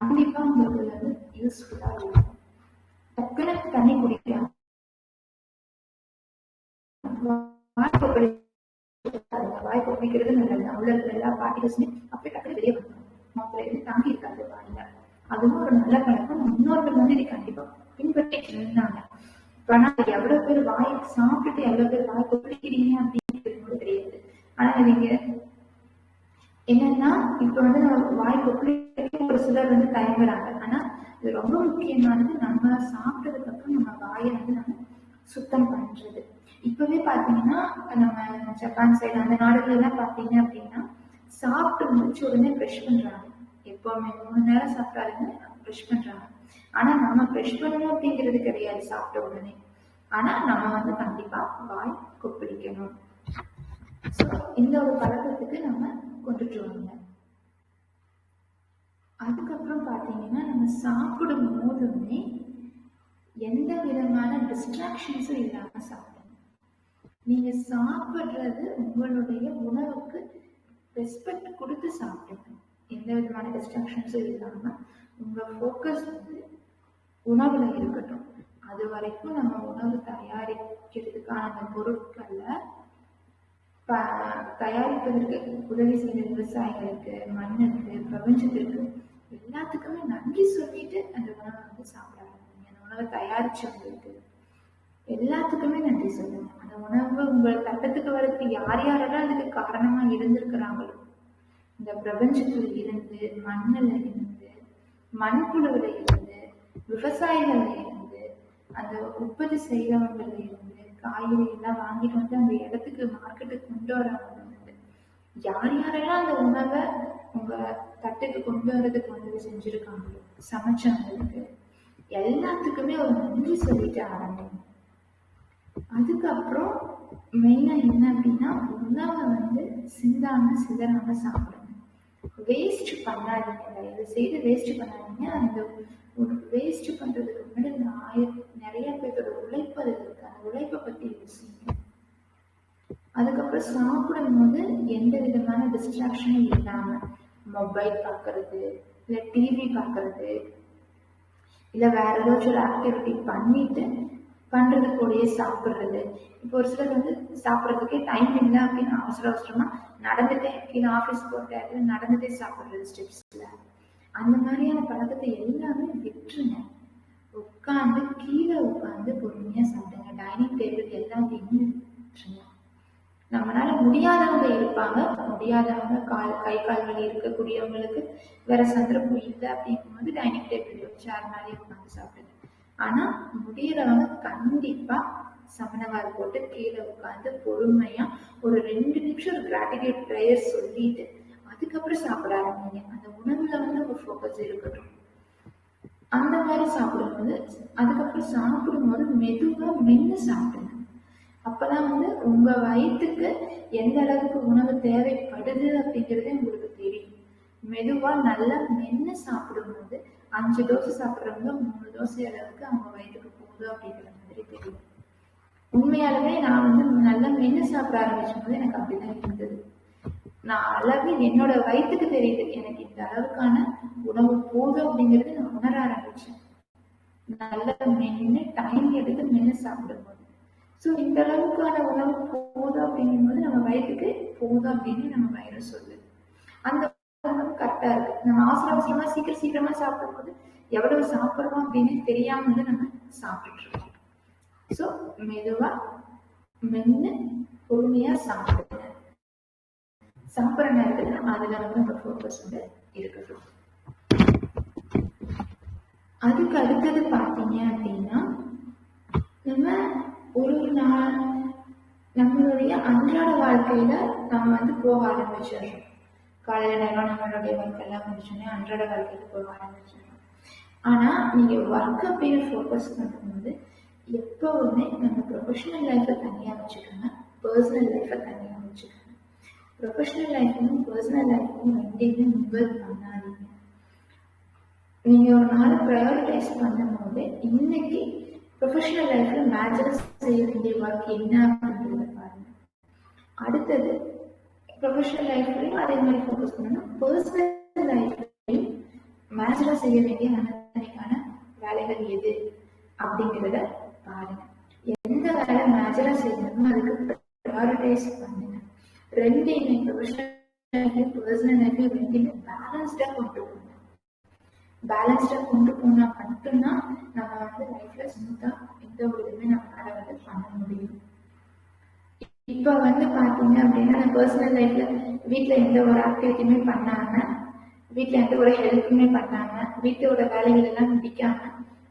[SPEAKER 2] கண்டிப்பா உங்களுக்கு வந்து யூஸ்ஃபுல்லா இருக்கும். டக்குனு தண்ணி குடிக்கலாம். வாய் கொப்பளிக்கிறது நல்லது. உள்ள இருக்கிற எல்லா பார்ட்டிகல்ஸுமே அப்படியே டக்குனு வெளியே வந்துடும். மொத்தத்துல இருந்து தாங்கி இருக்காது வாயில. அதுவும் ஒரு நல்ல பழக்கம். இன்னொருத்தர் வந்து நீ கண்டிப்பா பின்பற்றி இருந்தாங்க. ஆனா எவ்வளவு பேர் வாய் சாப்பிட்டுட்டு எவ்வளவு பேர் வாய் கொப்பளிக்கிறீங்க அப்படிங்கிறது கூட தெரியாது. ஆனா நீங்க என்னன்னா இப்ப வந்து நம்ம வாய் கொப்பளிக்க ஒரு சிலர் வந்து தயங்குறாங்க. ஆனா இது ரொம்ப முக்கியமானது. நம்ம சாப்பிட்டதுக்கு அப்புறம் நம்ம வாயை வந்து நம்ம சுத்தம் பண்றது. இப்பவே பாத்தீங்கன்னா நம்ம ஜப்பான் சைடு அந்த நாடுகள் எல்லாம் பாத்தீங்க அப்படின்னா சாப்பிட்டு முடிச்ச உடனே ப்ரஷ் பண்றாங்க. எப்பவுமே 3 நேரம் சாப்பிட்டாலுமே ப்ரஷ் பண்றாங்க. ஆனா நம்ம ப்ரஷ் பண்ணணும் அப்படிங்கிறது கிடையாது சாப்பிட்ட உடனே. ஆனா நம்ம வந்து கண்டிப்பா வாய் கொப்பளிக்கணும். ஸோ இந்த ஒரு பழக்கத்துக்கு நம்ம கொண்டுட்டு வாங்க. அதுக்கப்புறம் பார்த்தீங்கன்னா நம்ம சாப்பிடும் போதுமே எந்த விதமான டிஸ்ட்ராக்ஷன்ஸும் இல்லாம சாப்பிடணும். நீங்க சாப்பிடுறது உங்களுடைய உணவுக்கு ரெஸ்பெக்ட் கொடுத்து சாப்பிடணும். எந்த விதமான டிஸ்ட்ராக்ஷன்ஸும் இல்லாம உங்க ஃபோக்கஸ் வந்து உணவுல இருக்கட்டும். அது வரைக்கும் நம்ம உணவு தயாரிக்கிறதுக்கான அந்த பொருட்களை தயாரிப்பதற்கு உதவி செய்த விவசாயிகளுக்கு, மண்ணுக்கு, பிரபஞ்சத்திற்கு எல்லாத்துக்குமே நன்றி சொல்லிட்டு அந்த உணவை வந்து சாப்பிட ஆரம்பிங்க. அந்த உணவை தயாரிச்சவங்களுக்கு எல்லாத்துக்குமே நன்றி சொல்லுங்க. அந்த உணவு உங்கள் தட்டத்துக்கு வரதுக்கு யார் யாரெல்லாம் அதுக்கு காரணமா இருந்திருக்கிறாங்களோ, இந்த பிரபஞ்சத்துல இருந்து, மண்ணுல இருந்து, மண்புழுவில இருந்து, விவசாயிகள்ல இருந்து, அந்த உற்பத்தி செய்யறவங்கள்ல இருந்து, காய்கறி எல்லாம் வாங்கிட்டு வந்து அந்த இடத்துக்கு மார்க்கெட்டுக்கு கொண்டு வரவங்க இருந்து, யார் யாரெல்லாம் அந்த உணவை உங்க தட்டுக்கு கொண்டு வர்றதுக்கு வந்து செஞ்சிருக்காங்களோ, சமைச்சவங்களுக்கு எல்லாத்துக்குமே ஒரு நன்றி சொல்லிட்டு ஆரம்பிங்க. அதுக்கப்புறம் மெயினா என்ன அப்படின்னா, உணவை வந்து சிந்தாம சிதறாம சாப்பிடுங்க. வேஸ்ட் பண்ணாதீங்க, தயவு செய்து வேஸ்ட் பண்ணாதீங்க. அந்த வேஸ்ட் பண்றதுக்கு முன்னாடி நிறைய பேரோட உழைப்பு அது இருக்கு. அந்த உழைப்பை பத்தி யோசிங்க. அதுக்கப்புறம் சாப்பிடும் போது எந்த விதமான டிஸ்ட்ராக்ஷனும் இல்லாம மொபைல் பார்க்கறது, இல்ல டிவி பார்க்கறது, இல்ல வேற ஏதாச்சும் ஒரு ஆக்டிவிட்டி பண்ணிட்டு பண்றது கூடயே சாப்பிடுறது. இப்போ ஒரு சிலர் வந்து சாப்பிட்றதுக்கே டைம் இல்லை அப்படின்னு அவசர அவசரமா நடந்துட்டே கீழே ஆஃபீஸ் போட்டு நடந்துட்டே சாப்பிடுறது ஸ்டெப்ஸ்ல. அந்த மாதிரியான பழக்கத்தை எல்லாமே விட்டுருங்க. உட்காந்து கீழே உட்காந்து பொறுமையா சாப்பிடுங்க. டைனிங் டேபிள் எல்லாத்தையுமே விட்டுருங்க. நம்மளால முடியாதவங்க இருப்பாங்க, முடியாதவங்க கை கால் வலி இருக்கக்கூடியவங்களுக்கு வேற சந்தர்ப்பம் இல்லை அப்படிங்கும்போது டைனிங் டேபிள் சேர் மேலே உட்காந்து சாப்பிடுங்க. ஆனா முடியறவங்க கண்டிப்பா சமணவால் போட்டு கீழே உட்காந்து பொறுமையா ஒரு 2 நிமிஷம் ஒரு கிராட்டிடியூட் ப்ரேயர் சொல்லிட்டு அதுக்கப்புறம் சாப்பிட ஆரம்பிங்க. அந்த உணவுல வந்து ஒரு ஃபோக்கஸ் இருக்கட்டும். அந்த மாதிரி சாப்பிடும்போது அதுக்கப்புறம் சாப்பிடும்போது மெதுவா மென்னு சாப்பிடுங்க. அப்பதான் வந்து உங்க வயிற்றுக்கு எந்த அளவுக்கு உணவு தேவைப்படுது அப்படிங்கிறதே உங்களுக்கு தெரியும். மெதுவா நல்லா மென்னு சாப்பிடும்போது 5 தோசை சாப்பிட்றவங்க 3 தோசை அளவுக்கு அவங்க வயிற்றுக்கு போகுது அப்படிங்கிற மாதிரி தெரியும். உண்மையாலுமே நான் வந்து நல்லா மென்னு சாப்பிட ஆரம்பிச்சும் போது எனக்கு அப்படிதான் இருந்தது. நான் அளவு என்னோட வயிற்றுக்கு தெரியுது, எனக்கு இந்த அளவுக்கான உணவு போதும் அப்படிங்கிறது நான் உணர ஆரம்பிச்சேன். நல்லா மென்னு டைம் எடுத்து மென்னு சாப்பிடும்போது. ஸோ இந்த அளவுக்கான உணவு போதும் அப்படிங்கும்போது நம்ம வயிற்றுக்கு போதும் அப்படின்னு நம்ம வயிறு சொல்லுது. அந்த உணவு கரெக்டா இருக்கு. நம்ம அவசர அவசரமா சீக்கிரமா சாப்பிடும்போது எவ்வளவு சாப்பிடுறோம் அப்படின்னு தெரியாம வந்து நம்ம சாப்பிட்டுட்டு இருக்கோம். ஸோ மெதுவா மென்னு பொறுமையா சாப்பிடுங்க. சாப்பிட்ற நேரத்துல அதுல வந்து நம்ம ஃபோக்கஸ் வந்து இருக்கட்டும். அதுக்கு அடுத்தது பார்த்தீங்க அப்படின்னா, நம்ம ஒரு நாள் நம்மளுடைய அன்றாட வாழ்க்கையில நம்ம வந்து போக ஆரம்பிச்சிடறோம். காலையில நேரம் நம்மளுடைய ஒர்க் எல்லாம் முடிச்சோன்னே அன்றாட வாழ்க்கையில போக ஆரம்பிச்சிடறோம். ஆனா நீங்க ஒர்க் அப்படின்னு ஃபோக்கஸ் பண்ணும்போது எப்பவுமே நம்ம ப்ரொஃபஷனல் லைஃபை தனியா வச்சுக்கோங்க, பர்சனல் லைஃபை தனியா வச்சுக்கோங்க. ப்ரொஃபஷனல் லைஃபும் பர்சனல் லைஃபும் ரெண்டையுமே மிங்கிள் பண்ணாதீங்க. நீங்க ஒரு நாளை ப்ரையாரிட்டைஸ் பண்ணும்போது இன்னைக்கு ப்ரொஃபஷனல் லைஃப்ல மேஜரா செய்ய வேண்டிய ஒர்க் என்ன அப்படின்றத பாருங்க. அடுத்தது ப்ரொஃபஷனல் லைஃப்லையும் அதே மாதிரி ஃபோக்கஸ் பண்ணணும். பர்சனல் லைஃப்லையும் மேஜரா செய்ய வேண்டிய அன்னைக்கான வேலைகள் எது அப்படிங்கிறத பாருங்க. எந்த வேலை மேஜரா செய்யணுமோ அதுக்கு ப்ரையாரிட்டைஸ் பண்ணுங்க. ரெண்டையுமே ப்ரொஃபஷனல் லைஃப் பர்சனல் லைஃப் ரெண்டையுமே பேலன்ஸ்டா கொண்டு போகணும். பேலன்ஸ்டா கொண்டு போனா மட்டும்தான் நம்ம வந்து லைஃப்ல ஸ்மூத்தா எந்த ஒரு இதுவுமே நம்மளால வந்து பண்ண முடியும். இப்ப வந்து பாத்தீங்க அப்படின்னா நான் பர்சனல் லைஃப்ல வீட்டுல எந்த ஒரு ஆக்டிவிட்டியுமே பண்ணாம, வீட்டுல எந்த ஒரு ஹெல்ப்புமே பண்ணாம, வீட்டோட வேலைகள் எல்லாம் முடிக்காம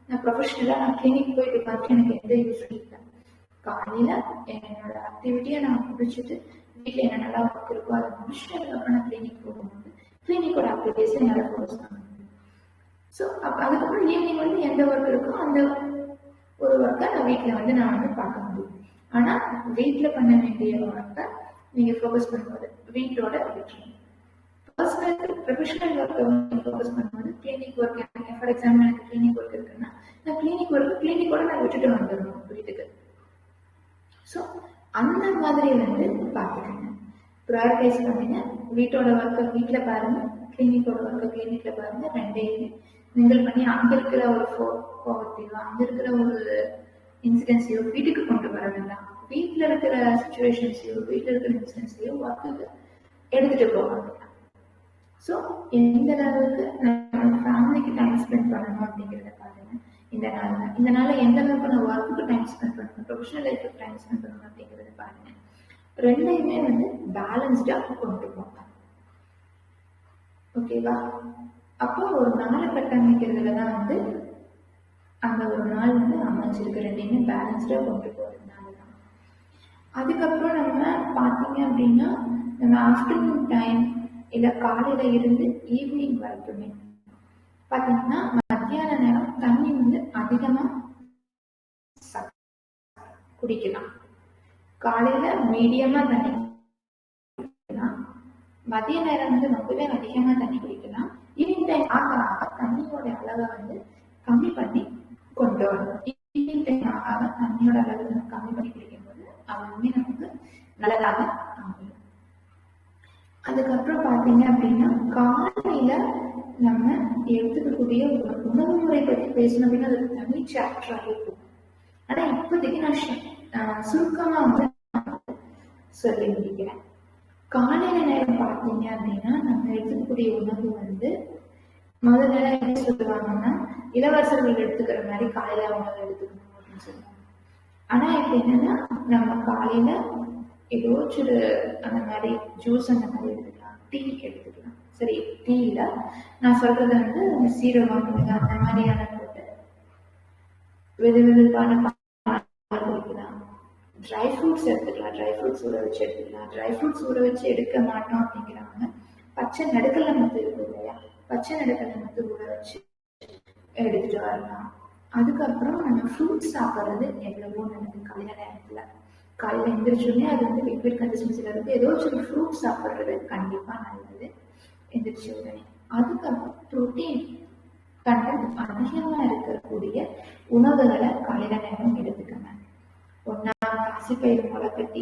[SPEAKER 2] நான் ப்ரொஃபஷனலா நான் கிளினிக் போயிட்டு பார்த்து எனக்கு எந்த யூஸ் இல்லை. காலையில என்னோட ஆக்டிவிட்டியை நான் முடிச்சுட்டு வீட்டுல என்ன நல்லா ஒர்க் இருக்கோ அதை முடிச்சுட்டு அதுக்கப்புறம் நான் கிளினிக் போகும்போது கிளினிக்கோட ஆக்டிவிட்டிஸ் என்னால ஃபோக்கஸ் பண்ண முடியும். ஸோ அதுக்கப்புறம் ஈவினிங் வந்து எந்த ஒர்க் இருக்கோ அந்த ஒரு ஒர்க்கை நான் வீட்டில் வந்து நான் வந்து பார்க்க முடியும். ஆனால் வீட்டில் பண்ண வேண்டிய ஒர்க்கை நீங்க ஃபோக்கஸ் பண்ணும்போது வீட்டோட விட்டுருங்க. பர்சனல் ப்ரொஃபஷனல் ஒர்க்கை நீங்க ஃபோக்கஸ் பண்ணும்போது கிளினிக் ஒர்க், ஃபார் எக்ஸாம்பிள் எனக்கு கிளினிக் ஒர்க் இருக்குன்னா நான் கிளினிக்கோட நான் விட்டுட்டு வந்துடணும் வீட்டுக்கு. ஸோ அந்த மாதிரி பார்த்துக்கங்க, ப்ரையாரிட்டைஸ் பண்ணுங்க. வீட்டோட ஒர்க்கை வீட்டில் பாருங்க, கிளினிக்கோட ஒர்க்கை கிளினிக்ல பாருங்க. ரெண்டையுமே மிங்கிள் பண்ணி அங்கே இருக்கிற ஒரு கோவத்தையோ அங்கே இருக்கிற ஒரு இன்சிடென்ட்ஸையோ வீட்டுக்கு கொண்டு வர வேண்டாம். வீட்டில் இருக்கிற சுச்சுவேஷன்ஸையோ வீட்டில் இருக்கிற இன்சிடென்ட்ஸையோ ஒர்க்குக்கு எடுத்துட்டு போவாங்க. ஸோ எந்த அளவுக்கு நம்ம ஃபேமிலிக்கு டைம் ஸ்பெண்ட் பண்ணணும் அப்படிங்கிறத பாருங்க. இந்த நாளில் எந்த அளவுக்கு நான் ஒர்க்குக்கு டைம் ஸ்பெண்ட் பண்ணணும், ப்ரொஃபஷனல் லைஃபுக்கு டைம் ஸ்பெண்ட் பண்ணணும் அப்படிங்கிறத பாருங்க. ரெண்டையுமே பேலன்ஸ்டாக கொண்டு போங்க. ஓகேவா? அப்போ ஒரு நாளை கட்டமைக்கிறதுல தான் அந்த ஒரு நாள் அமைஞ்சிருக்கு. ரெண்டையுமே பேலன்ஸ்டாக கொண்டு போகிறதுனால தான். அதுக்கப்புறம் நம்ம பார்த்தீங்க அப்படின்னா நம்ம ஆஃப்டர்நூன் டைம் இல்லை காலையில இருந்து ஈவினிங் வரைக்குமே பார்த்தீங்கன்னா மத்தியான நேரம் தண்ணி அதிகமாக குடிக்கலாம். காலையில மீடியமா தண்ணி குடிக்கலாம், மதிய நேரம் ரொம்பவே அதிகமா தண்ணி குடிக்கலாம். ஈவினிங் டைம் ஆக தண்ணியோட அளவை கம்மி பண்ணி கொண்டு வரணும். ஈவினிங் டைம் ஆக தண்ணியோட அளவு கம்மி பண்ணி குடிக்கும்போது அதுவுமே நமக்கு நல்லதாக அமையும். அதுக்கப்புறம் பார்த்தீங்க அப்படின்னா காலையில நம்ம எடுத்துக்கக்கூடிய உணவு முறை பற்றி பேசணும் அப்படின்னா அது தனி சாப்டராக இருக்கும். ஆனா இப்போதைக்கு நான் சுருக்கமா சொல்லி முடிக்கிறேன். காலையில நேரம் பார்த்தீங்க அப்படின்னா நம்ம எடுத்துக்கக்கூடிய உணவு முதல்ல என்ன சொல்லுவாங்கன்னா இளவரசர்கள் எடுத்துக்கிற மாதிரி காலையில உணவு எடுத்துக்கணும் அப்படின்னு சொல்லுவாங்க. ஆனா இப்ப என்னன்னா நம்ம காலையில ஏதோ அந்த மாதிரி ஜூஸ் அந்த மாதிரி எடுத்துக்கலாம், டீ எடுத்துக்கலாம். சரி, டீல நான் சொல்றது சீரகம் அந்த மாதிரியான போட்டு வெதுவெதுப்பான குடிக்கலாம். ட்ரை ஃப்ரூட்ஸ் எடுத்துக்கலாம், ட்ரை ஃப்ரூட்ஸ் ஊற வச்சு எடுத்துக்கலாம். ட்ரை ஃப்ரூட்ஸ் ஊற வச்சு எடுக்க மாட்டோம் அப்படிங்கிறவங்க பச்சை நடுக்கல்ல மத்து இருக்கும் இல்லையா, பச்சை நடுக்கல்ல மத்து ஊற வச்சு எடுத்துட்டு வரலாம். அதுக்கப்புறம் நம்ம ஃப்ரூட்ஸ் சாப்பிட்றது எவ்வளவோ நல்லது. காலையில நேரத்துல காலையில எந்திரிச்சோடனே அது லிக்விட் கன்சிஸ்டன்சில இருக்கு, ஏதோ ஒரு ஃப்ரூட் சாப்பிட்றது கண்டிப்பா நல்லது எந்திரிச்ச உடனே. அதுக்கப்புறம் ப்ரோட்டீன் கண்டென்ட் அதிகமா இருக்கக்கூடிய உணவுகளை காலையில நேரம் எடுத்துக்கணும். ஒன்னா பாசிப்பயிறு முளைக்கட்டி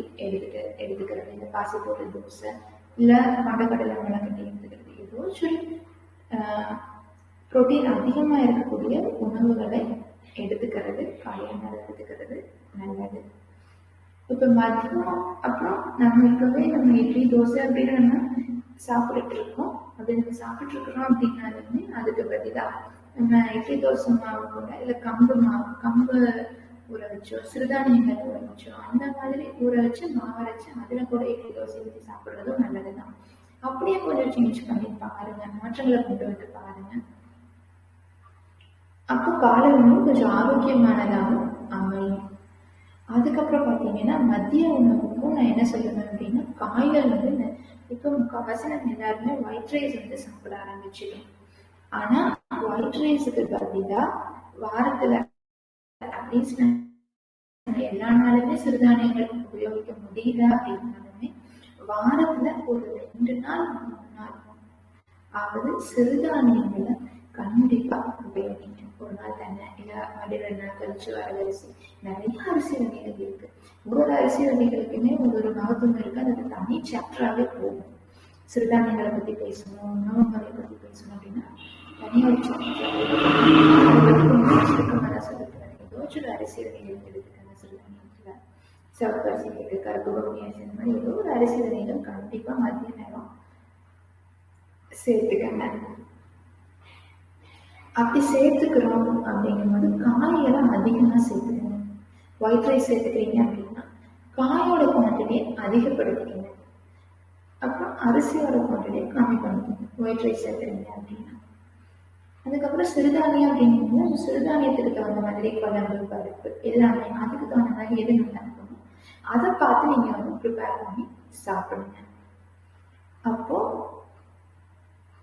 [SPEAKER 2] எடுத்துக்கிறது, இல்லை பாசிப்பயிறு தோசை, இல்லை மண்டக்கடலை முளைக்கட்டி எடுத்துக்கிறது, ஏதோ சரி ப்ரோட்டீன் அதிகமா இருக்கக்கூடிய உணவுகளை எடுத்துக்கிறது காலையில நேரம் எடுத்துக்கிறது நல்லது. இப்ப மதியம் அப்புறம் நம்ம இப்பவே நம்ம இட்லி தோசை அப்படின்னு நம்ம சாப்பிட்டுட்டு இருக்கோம். அப்படி நம்ம சாப்பிட்டு இருக்கிறோம் அப்படின்னாலுமே அதுக்கு பதிலாக நம்ம இட்லி தோசை மாவு கூட இல்லை கம்பு ஊற வச்சோ, சிறுதானியங்கள் ஊற வச்சோ, அந்த மாதிரி ஊற வச்சு மாவரைச்சு அதுல கூட இட்லி தோசை ஊற்றி சாப்பிட்றதும் நல்லதுதான். அப்படியே கொஞ்சம் சேஞ்ச் பண்ணி பாருங்க, மாற்றங்களை கொண்டு வந்து பாருங்க. அப்போ காலை உணவு கொஞ்சம் ஆரோக்கியமானதாகவும் அமையும். அதுக்கப்புறம் பார்த்தீங்கன்னா மதிய உணவுக்கும் நான் என்ன சொல்லுவேன் அப்படின்னா காய்கள் இப்போ முக்கால்வாசி நம்ம எல்லாருமே ஒயிட் ரைஸ் சாப்பிட ஆரம்பிச்சிடும். ஆனா ஒயிட் ரைஸுக்கு பதிலாக வாரத்துல அட்லீஸ்ட் எல்லா நாளுமே சிறுதானியங்கள் உபயோகிக்க முடியல அப்படின்னாலுமே வாரத்துல ஒரு 2 நாள் 3 நாள் ஆவது சிறுதானியங்களை கண்டிப்பா உபயோகிங்க. ஒரு நாள் தானே, இல்லை மறுபடியும் 2 நாள் கழிச்சு வரலரிசி, நிறைய அரிசி வகைகள் இருக்கு. ஒவ்வொரு அரிசி வகைகளுக்குமே ஒரு மகத்துவம் இருக்கு. அதுக்கு தனி சாப்டராகவே போகும். சிறுதானியங்களை பத்தி பேசணும், உணவு முறை பத்தி பேசணும் அப்படின்னா தனியாக ஒரு சாப்டர் சொல்லுறேன். ஏதோ ஒரு அரிசி வகைகள் எடுத்துக்காங்க. சிறுதானியத்துல சிவப்பு அரிசி இருக்கு, கருப்பு கவுனி அரிசி, இந்த மாதிரி ஏதோ ஒரு அரிசி வகைகள் கண்டிப்பா மதிய நேரம் சேர்த்துக்கங்க. அப்படி சேர்த்துக்கிறோம் அப்படிங்கும்போது காயெல்லாம் அதிகமா சேர்த்துக்கணும். ஒயிட் ரைஸ் சேர்த்துக்கிறீங்க அப்படின்னா காயோட குவான்டிட்டியை அதிகப்படுத்திக்கணும். அப்புறம் அரிசியோட குவான்டிட்டியை கம்மி பண்ணிக்கணும் ஒயிட் ரைஸ் சேர்த்துறீங்க அப்படின்னா. அதுக்கப்புறம் சிறுதானியம் அப்படிங்கும்போது சிறுதானியத்துக்கு தகுந்த மாதிரி குழம்பு, பருப்பு எல்லாமே அதுக்கு தகுந்த மாதிரி எது நல்லா இருக்கணும் அதை பார்த்து நீங்க ப்ரிப்பேர் பண்ணி சாப்பிடுங்க. அப்போ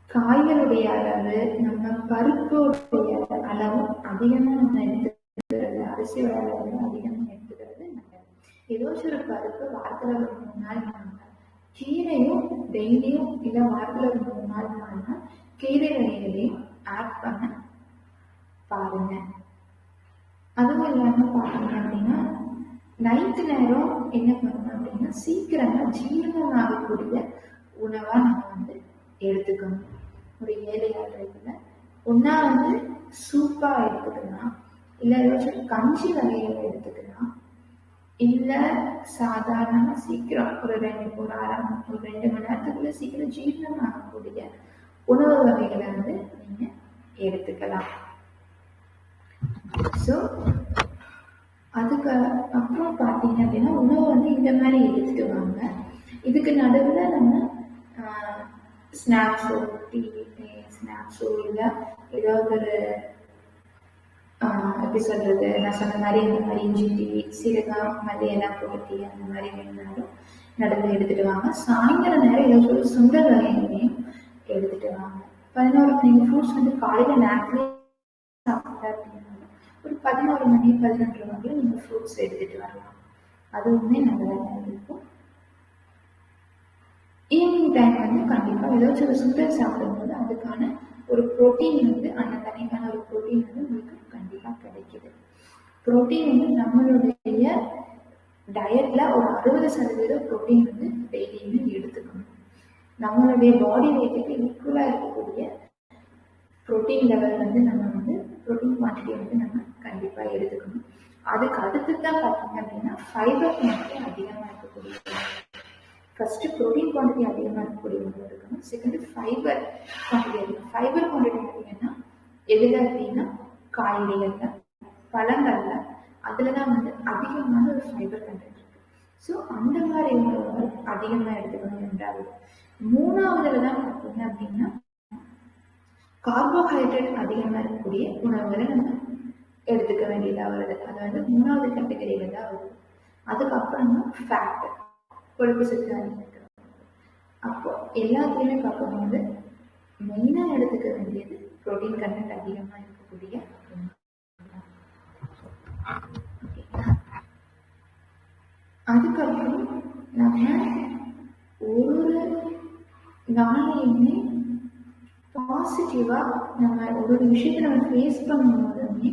[SPEAKER 2] காய்களுடைய அளவு, நம்ம பருப்புடைய அளவு அதிகமா நம்ம எடுத்துக்கிறது, அரிசியோட அளவு அதிகமா எடுத்துக்கிறது நல்லது. ஏதோ ஒரு பருப்பு வாரத்துல ஒரு 3 நாள் 4 நாள் கீரையும் டெய்லியும் இல்லை வாரத்தில் ஒரு 3 நாள் கீரை வகைகளையும் ஆட் பண்ண பாருங்க. அதுவும் இல்லாம பாத்தீங்க அப்படின்னா நைட்டு நேரம் என்ன பண்ணணும் அப்படின்னா சீக்கிரமா ஜீரணம் ஆகக்கூடிய உணவா நம்ம வந்து எடுத்துக்கணும். ஒரு 7-7:30 ஒன்னா வந்து சூப்பா எடுத்துக்கலாம், இல்ல ஏதாச்சும் கஞ்சி வகைகளை எடுத்துக்கலாம், இல்ல சாதாரணமா சீக்கிரம் ஒரு 2 மணி நேரத்துக்குள்ள சீக்கிரம் ஜீரணம் ஆகக்கூடிய உணவு வகைகளை வந்து நீங்க எடுத்துக்கலாம். ஸோ அதுக்கு அப்புறம் பார்த்தீங்க அப்படின்னா உணவை வந்து இந்த மாதிரி எடுத்துட்டு வாங்க. இதுக்கு நடுவில் நம்ம ஸ்நாக்ஸோ ஸ்நாக்ஸோ இல்லை ஏதாவது ஒரு எப்படி சொல்றது, நான் சொன்ன மாதிரி இந்த மாதிரி இஞ்சி டீ, சீரகம், மல்லியெல்லாம் போட்டு அந்த மாதிரி வேணுனாலும் நடுவில் எடுத்துட்டு வாங்க. சாயங்காலம் நேரம் ஏதாச்சும் ஒரு சுண்டல் வகைகளையும் எடுத்துட்டு வாங்க. 11 நீங்கள் ஃப்ரூட்ஸ் வந்து காலையில் நேரத்துலேயே சாப்பிட்டா அப்படின்னாலும் ஒரு 11 மணி 11:30 மணிக்கு நீங்கள் ஃப்ரூட்ஸ் எடுத்துட்டு வரலாம். அதுவுமே நல்லதாக இருக்கும். ஈவினிங் டைம் வந்து கண்டிப்பாக ஏதாச்சும் ஒரு சுண்டல் சாப்பிடும்போது அதுக்கான ஒரு ப்ரோட்டீன் வந்து அந்த தனிக்கான ஒரு ப்ரோட்டீன் வந்து உங்களுக்கு கண்டிப்பாக கிடைக்குது. ப்ரோட்டீன் வந்து நம்மளுடைய டயட்ல ஒரு 60% ப்ரோட்டீன் வந்து டெய்லியுமே எடுத்துக்கணும். நம்மளுடைய பாடி வெயிட்டுக்கு ஈக்குவலாக இருக்கக்கூடிய ப்ரோட்டீன் லெவல் வந்து நம்ம வந்து ப்ரோட்டீன் குவான்டிட்டி வந்து நம்ம கண்டிப்பாக எடுத்துக்கணும். அதுக்கு அடுத்து தான் பார்த்தீங்க அப்படின்னா ஃபைபர் குவான்டிட்டி அதிகமாக இருக்கக்கூடிய, ஃபர்ஸ்ட் ப்ரோட்டீன் குவான்டிட்டி அதிகமாக இருக்கக்கூடிய உணவு இருக்கணும். செகண்ட் ஃபைபர் குவான்டிட்டி அதிகம். ஃபைபர் குவான்டிட்டி பார்த்தீங்கன்னா எதில் அப்படின்னா காய்கறிகள்ல, பழங்கள்ல, அதில் தான் வந்து அதிகமான ஒரு ஃபைபர் கண்டென்ட் இருக்கு. ஸோ அந்த மாதிரி உணவுகள் அதிகமாக எடுத்துக்கணும். 2வது. 3வதுல தான் பார்த்தீங்க அப்படின்னா கார்போஹைட்ரேட் அதிகமாக இருக்கக்கூடிய உணவுகளை நம்ம எடுத்துக்க வேண்டியதாக வருது. அது வந்து 3வது கேட்டகரியில தான் வருது. அதுக்கப்புறம் தான் ஃபேட், கொழுப்பு சத்து அதிகம் இருக்கிறது. அப்போ எல்லாத்தையுமே பார்க்கும்போது மெயினாக எடுத்துக்க வேண்டியது ப்ரோட்டீன் கண்டென்ட் அதிகமாக இருக்கக்கூடிய உணவு. அதுக்கப்புறம் நம்ம ஒரு நாளையுமே பாசிட்டிவா நம்ம ஒரு விஷயத்தை நம்ம ஃபேஸ் பண்ணும்போதுமே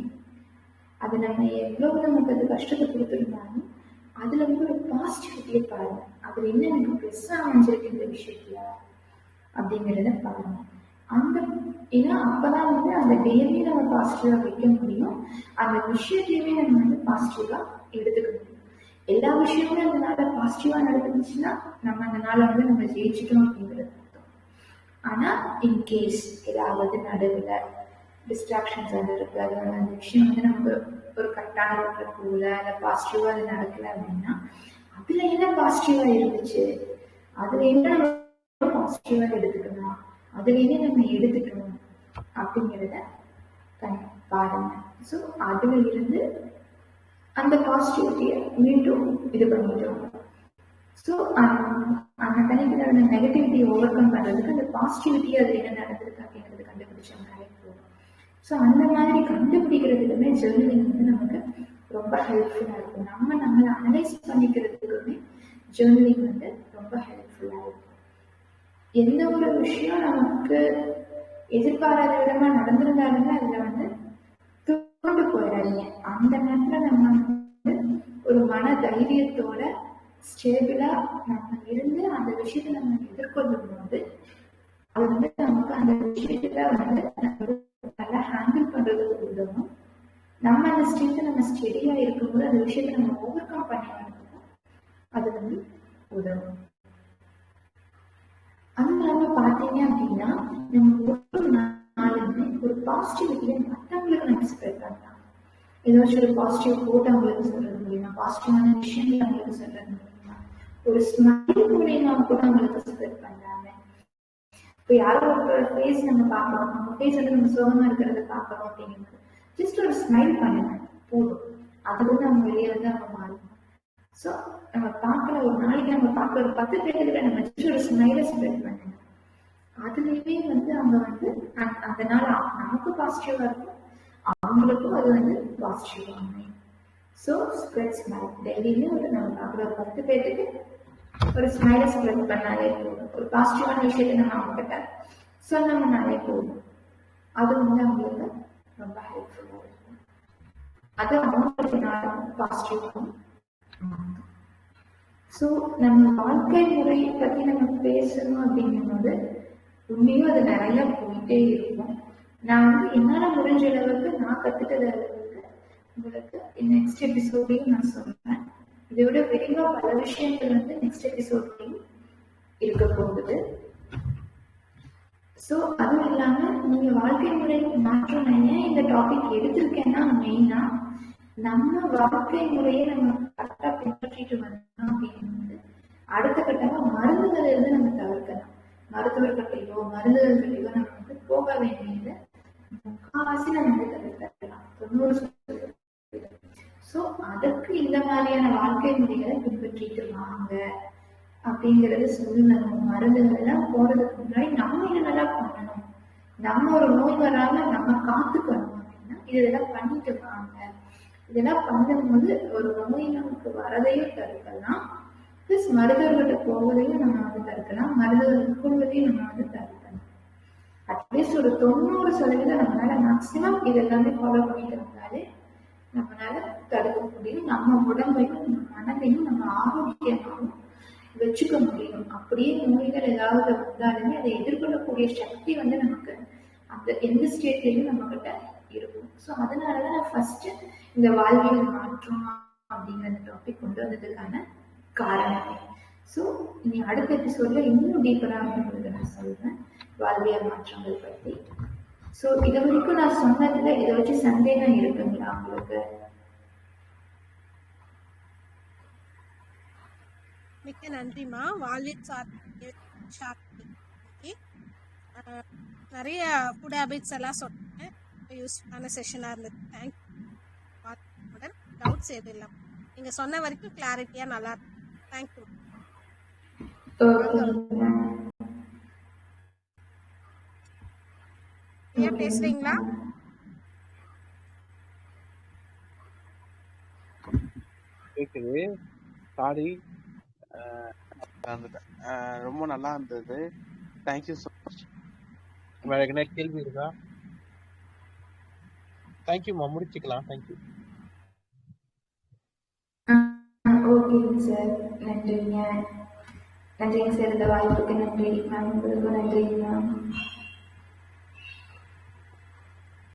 [SPEAKER 2] அது நம்ம எவ்வளவு நமக்கு அது கஷ்டத்தை கொடுத்துருந்தாலும் அதுல வந்து ஒரு பாசிட்டிவிட்டியை பாருங்க. அதுல என்ன எனக்கு ப்ளஸ்ஸா அமைஞ்சிருக்கு இந்த விஷயத்துல அப்படிங்கிறத பாருங்க. அந்த ஏன்னா அப்பதான் வந்து அந்த டேயுமே நம்ம பாசிட்டிவா வைக்க முடியும், அந்த விஷயத்தையுமே நம்ம வந்து பாசிட்டிவா எடுத்துக்க முடியும். எல்லா விஷயமுமே அந்த நாளை பாசிட்டிவா நடந்துச்சுன்னா நம்ம அந்த நாளை வந்து நம்ம ஜெயிச்சிட்டோம் அப்படிங்கிறது அர்த்தம். ஆனா இன்கேஸ் ஏதாவது நடுவில் டிஸ்ட்ராக்ஷன்ஸ் வந்து இருக்கு, அது வந்து அந்த விஷயம் வந்து நமக்கு ஒரு கரெக்டான ரோட்ல போகல, இல்லை பாசிட்டிவா அது நடக்கல அப்படின்னா அதுல என்ன பாசிட்டிவா இருந்துச்சு, அதுல என்ன நம்ம பாசிட்டிவா எடுத்துக்கணும், அதுல என்ன நம்ம எடுத்துக்கணும் அப்படிங்கிறத பாருங்க. ஸோ அதுல இருந்து அந்த பாசிட்டிவிட்டியை மீண்டும் இது பண்ணிட்டோம். ஸோ அந்த தனிப்பட்ட நெகட்டிவிட்டியை ஓவர் கம் பண்றதுக்கு அந்த பாசிட்டிவிட்டி அது என்ன நடந்திருக்கு அப்படிங்கிறது கண்டுபிடிச்சோம்னாலே போதும். ஸோ அந்த மாதிரி கண்டுபிடிக்கிறதுக்குமே ஜேர்னலிங் வந்து நமக்கு ரொம்ப ஹெல்ப்ஃபுல்லாக இருக்கும். நம்மளை அனலைஸ் பண்ணிக்கிறதுக்குமே ஜேர்னலிங் வந்து ரொம்ப ஹெல்ப்ஃபுல்லாக இருக்கும். எந்த ஒரு விஷயம் நமக்கு எதிர்பாராத விதமா நடந்திருந்தாலுமே அதுல வந்து தூண்டு போயிடாதீங்க. அந்த நேரத்துல நம்ம வந்து ஒரு மன தைரியத்தோட ஸ்டேபிளா நம்ம இருந்து அந்த விஷயத்தை நம்ம எதிர்கொள்ளும் போது அது வந்து நமக்கு அந்த விஷயத்துல வந்து நல்லா ஹேண்டில் பண்றதுக்கு உதவும். நம்ம அந்த ஸ்டேட்டை நம்ம ஸ்டெடியா இருக்கும்போது அந்த விஷயத்தை நம்ம ஓவர் கம் பண்ணி வரணும், அது வந்து உதவும். அதனால பாத்தீங்க அப்படின்னா நம்ம ஒரு நாளுமே ஒரு பாசிட்டிவிட்டியை மற்றவங்களுக்கு நம்ம ஸ்ப்ரெட் பண்ணலாம். ஏதாச்சும் ஒரு பாசிட்டிவ் கோட் அவங்களுக்கு சொல்றது மூலியமா, பாசிட்டிவான விஷயங்கள் அவங்களுக்கு சொல்றது மூலியமா, ஒரு ஸ்மைல் மூலியமா கூட அவங்களுக்கு ஸ்ப்ரெட் பண்ணலாங்க. இப்போ யாரோ ஒரு ஃபேஸ் நம்ம பார்க்கறோம், நம்ம ஃபேஸ் வந்து நம்ம சோகமா இருக்கிறத பார்க்கறோம் அப்படிங்கிறது ஜஸ்ட் ஒரு ஸ்மைல் பண்ணுங்க போதும், அது வந்து அவங்க வெளியே வந்து அவங்க மாறும். ஸோ நம்ம பார்க்குற ஒரு நாளைக்கு நம்ம பார்க்குற ஒரு 10 பேர்கிட்ட நம்ம ஜஸ்ட் ஒரு ஸ்மைலை ஸ்ப்ரெட் பண்ணுங்க. அதுலேயுமே வந்து அவங்க வந்து அந்த நாள் நமக்கு பாசிட்டிவா இருக்கும், அவங்களுக்கும் அது வந்து பாசிட்டிவா அமையும். ஸோ ஸ்ப்ரெட் ஸ்மைல் டெய்லியுமே ஒரு நம்ம பார்க்குற ஒரு 10 பேருக்கு ஒரு ஸ்மைலை ஸ்ப்ரெட் பண்ணாலே போதும், ஒரு பாசிட்டிவான விஷயத்தை நம்ம அவங்ககிட்ட சொன்னோம்னாலே போதும். அது வந்து அவங்களுக்கு ரொம்ப ஹெல்ப்ஃபுல்லாக இருக்கும். அது அவங்களுக்கு பாசிட்டிவாகும். ஸோ நம்ம வாழ்க்கை முறை பற்றி நம்ம பேசணும் அப்படிங்கும்போது உண்மையும் அது நிறைய போயிட்டே இருக்கும். நான் வந்து என்னால் முடிஞ்ச அளவுக்கு நான் கற்றுக்கிட்ட அளவுக்கு உங்களுக்கு நெக்ஸ்ட் எபிசோடையும் நான் சொல்றேன். இதை விட விரிவாக பல விஷயங்கள் வந்து நெக்ஸ்ட் எபிசோட்லையும் இருக்க போகுது. ஸோ அதுவும் இல்லாமல் நீங்கள் வாழ்க்கை முறை மாற்றம், நான் ஏன் இந்த டாபிக் எடுத்திருக்கேன்னா மெயினாக நம்ம வாழ்க்கை முறையை நம்ம கரெக்டாக பின்பற்றிட்டு வந்தோம் அப்படிங்கும்போது அடுத்த கட்டமாக மருந்துகள் இருந்து நம்ம தவிர்க்கலாம். மருத்துவர்கிட்டையோ மருந்துகள் கிட்டையோ நம்ம வந்து போக வேண்டியது முக்கால்வாசி நம்ம வந்து தவிர்க்கலாம், 90%. ஸோ அதுக்கு இந்த மாதிரியான வாழ்க்கை முறைகளை பின்பற்றிட்டு வாங்க அப்படிங்கறது சொல்லணும். மருந்துகள்லாம் போறதுக்கு முன்னாடி நம்ம என்னெல்லாம் பண்ணணும், நம்ம ஒரு நோய் வராம நம்ம காத்துக்கணும் அப்படின்னா இதெல்லாம் பண்ணிட்டு வாங்க. இதெல்லாம் பண்ணும்போது ஒரு நோய் நமக்கு வரதையும் தடுக்கலாம், பிளஸ் மருத்துவர்கிட்ட போவதையும் நம்ம வந்து தடுக்கலாம், மருத்துவர் கொள்வதையும் நம்ம வந்து தடுக்கலாம். அட்லீஸ்ட் ஒரு 90% நம்மளால மேக்சிமம் இதெல்லாமே ஃபாலோ பண்ணிட்டு வந்தாலே நம்மளால தடுக்க முடியும். நம்ம உடம்பையும் நம்ம மனதையும் நம்ம ஆரோக்கியமாகவும் வச்சுக்க முடியும். அப்படியே நோய்கள் ஏதாவது வந்தாலுமே அதை எதிர்கொள்ளக்கூடிய சக்தி வந்து நமக்கு அந்த எந்த ஸ்டேட்லயும் நம்ம கிட்ட இருக்கும். ஸோ அதனாலதான் நான் ஃபர்ஸ்ட் இந்த வாழ்வியல் மாற்றம் அப்படிங்கிற டாபிக் கொண்டு வந்ததுக்கான காரணமே. ஸோ இனி அடுத்த எபிசோட்ல இன்னும் டீப்பராக உங்களுக்கு நான் சொல்றேன் வாழ்வியல் மாற்றங்கள் பற்றி. ஸோ இது வரைக்கும் நான் சொன்னதுல இதை வச்சு சந்தேகம் இருக்குங்களா உங்களுக்கு?
[SPEAKER 3] மிக்க நன்றிமா. வாழ்வியல் நிறைய ஃபுட் ஹேபிட்ஸ் எல்லாம் சொன்னேன், யூஸ்ஃபுல்லான செஷனாக இருந்தது. தேங்க்யூ. டவுட்ஸ் எதுவும் இல்லை, நீங்கள் சொன்ன வரைக்கும் கிளாரிட்டியாக நல்லா இருக்கு. தேங்க்யூ. ஏன் பேசுறீங்களா?
[SPEAKER 1] கேக்குது, சாரி, ரொம்ப நல்லா இருந்தது. Thank you so much. வேற என்ன கேள்வி இருக்கா? தேங்க்யூமா, முடிச்சுக்கலாம். தேங்க்யூ.
[SPEAKER 2] ஓகேங்க சார், நன்றிங்க. நன்றிங்க சார், இந்த வாய்ப்புக்கு நன்றி. நான் உங்களுக்கு நன்றிங்க.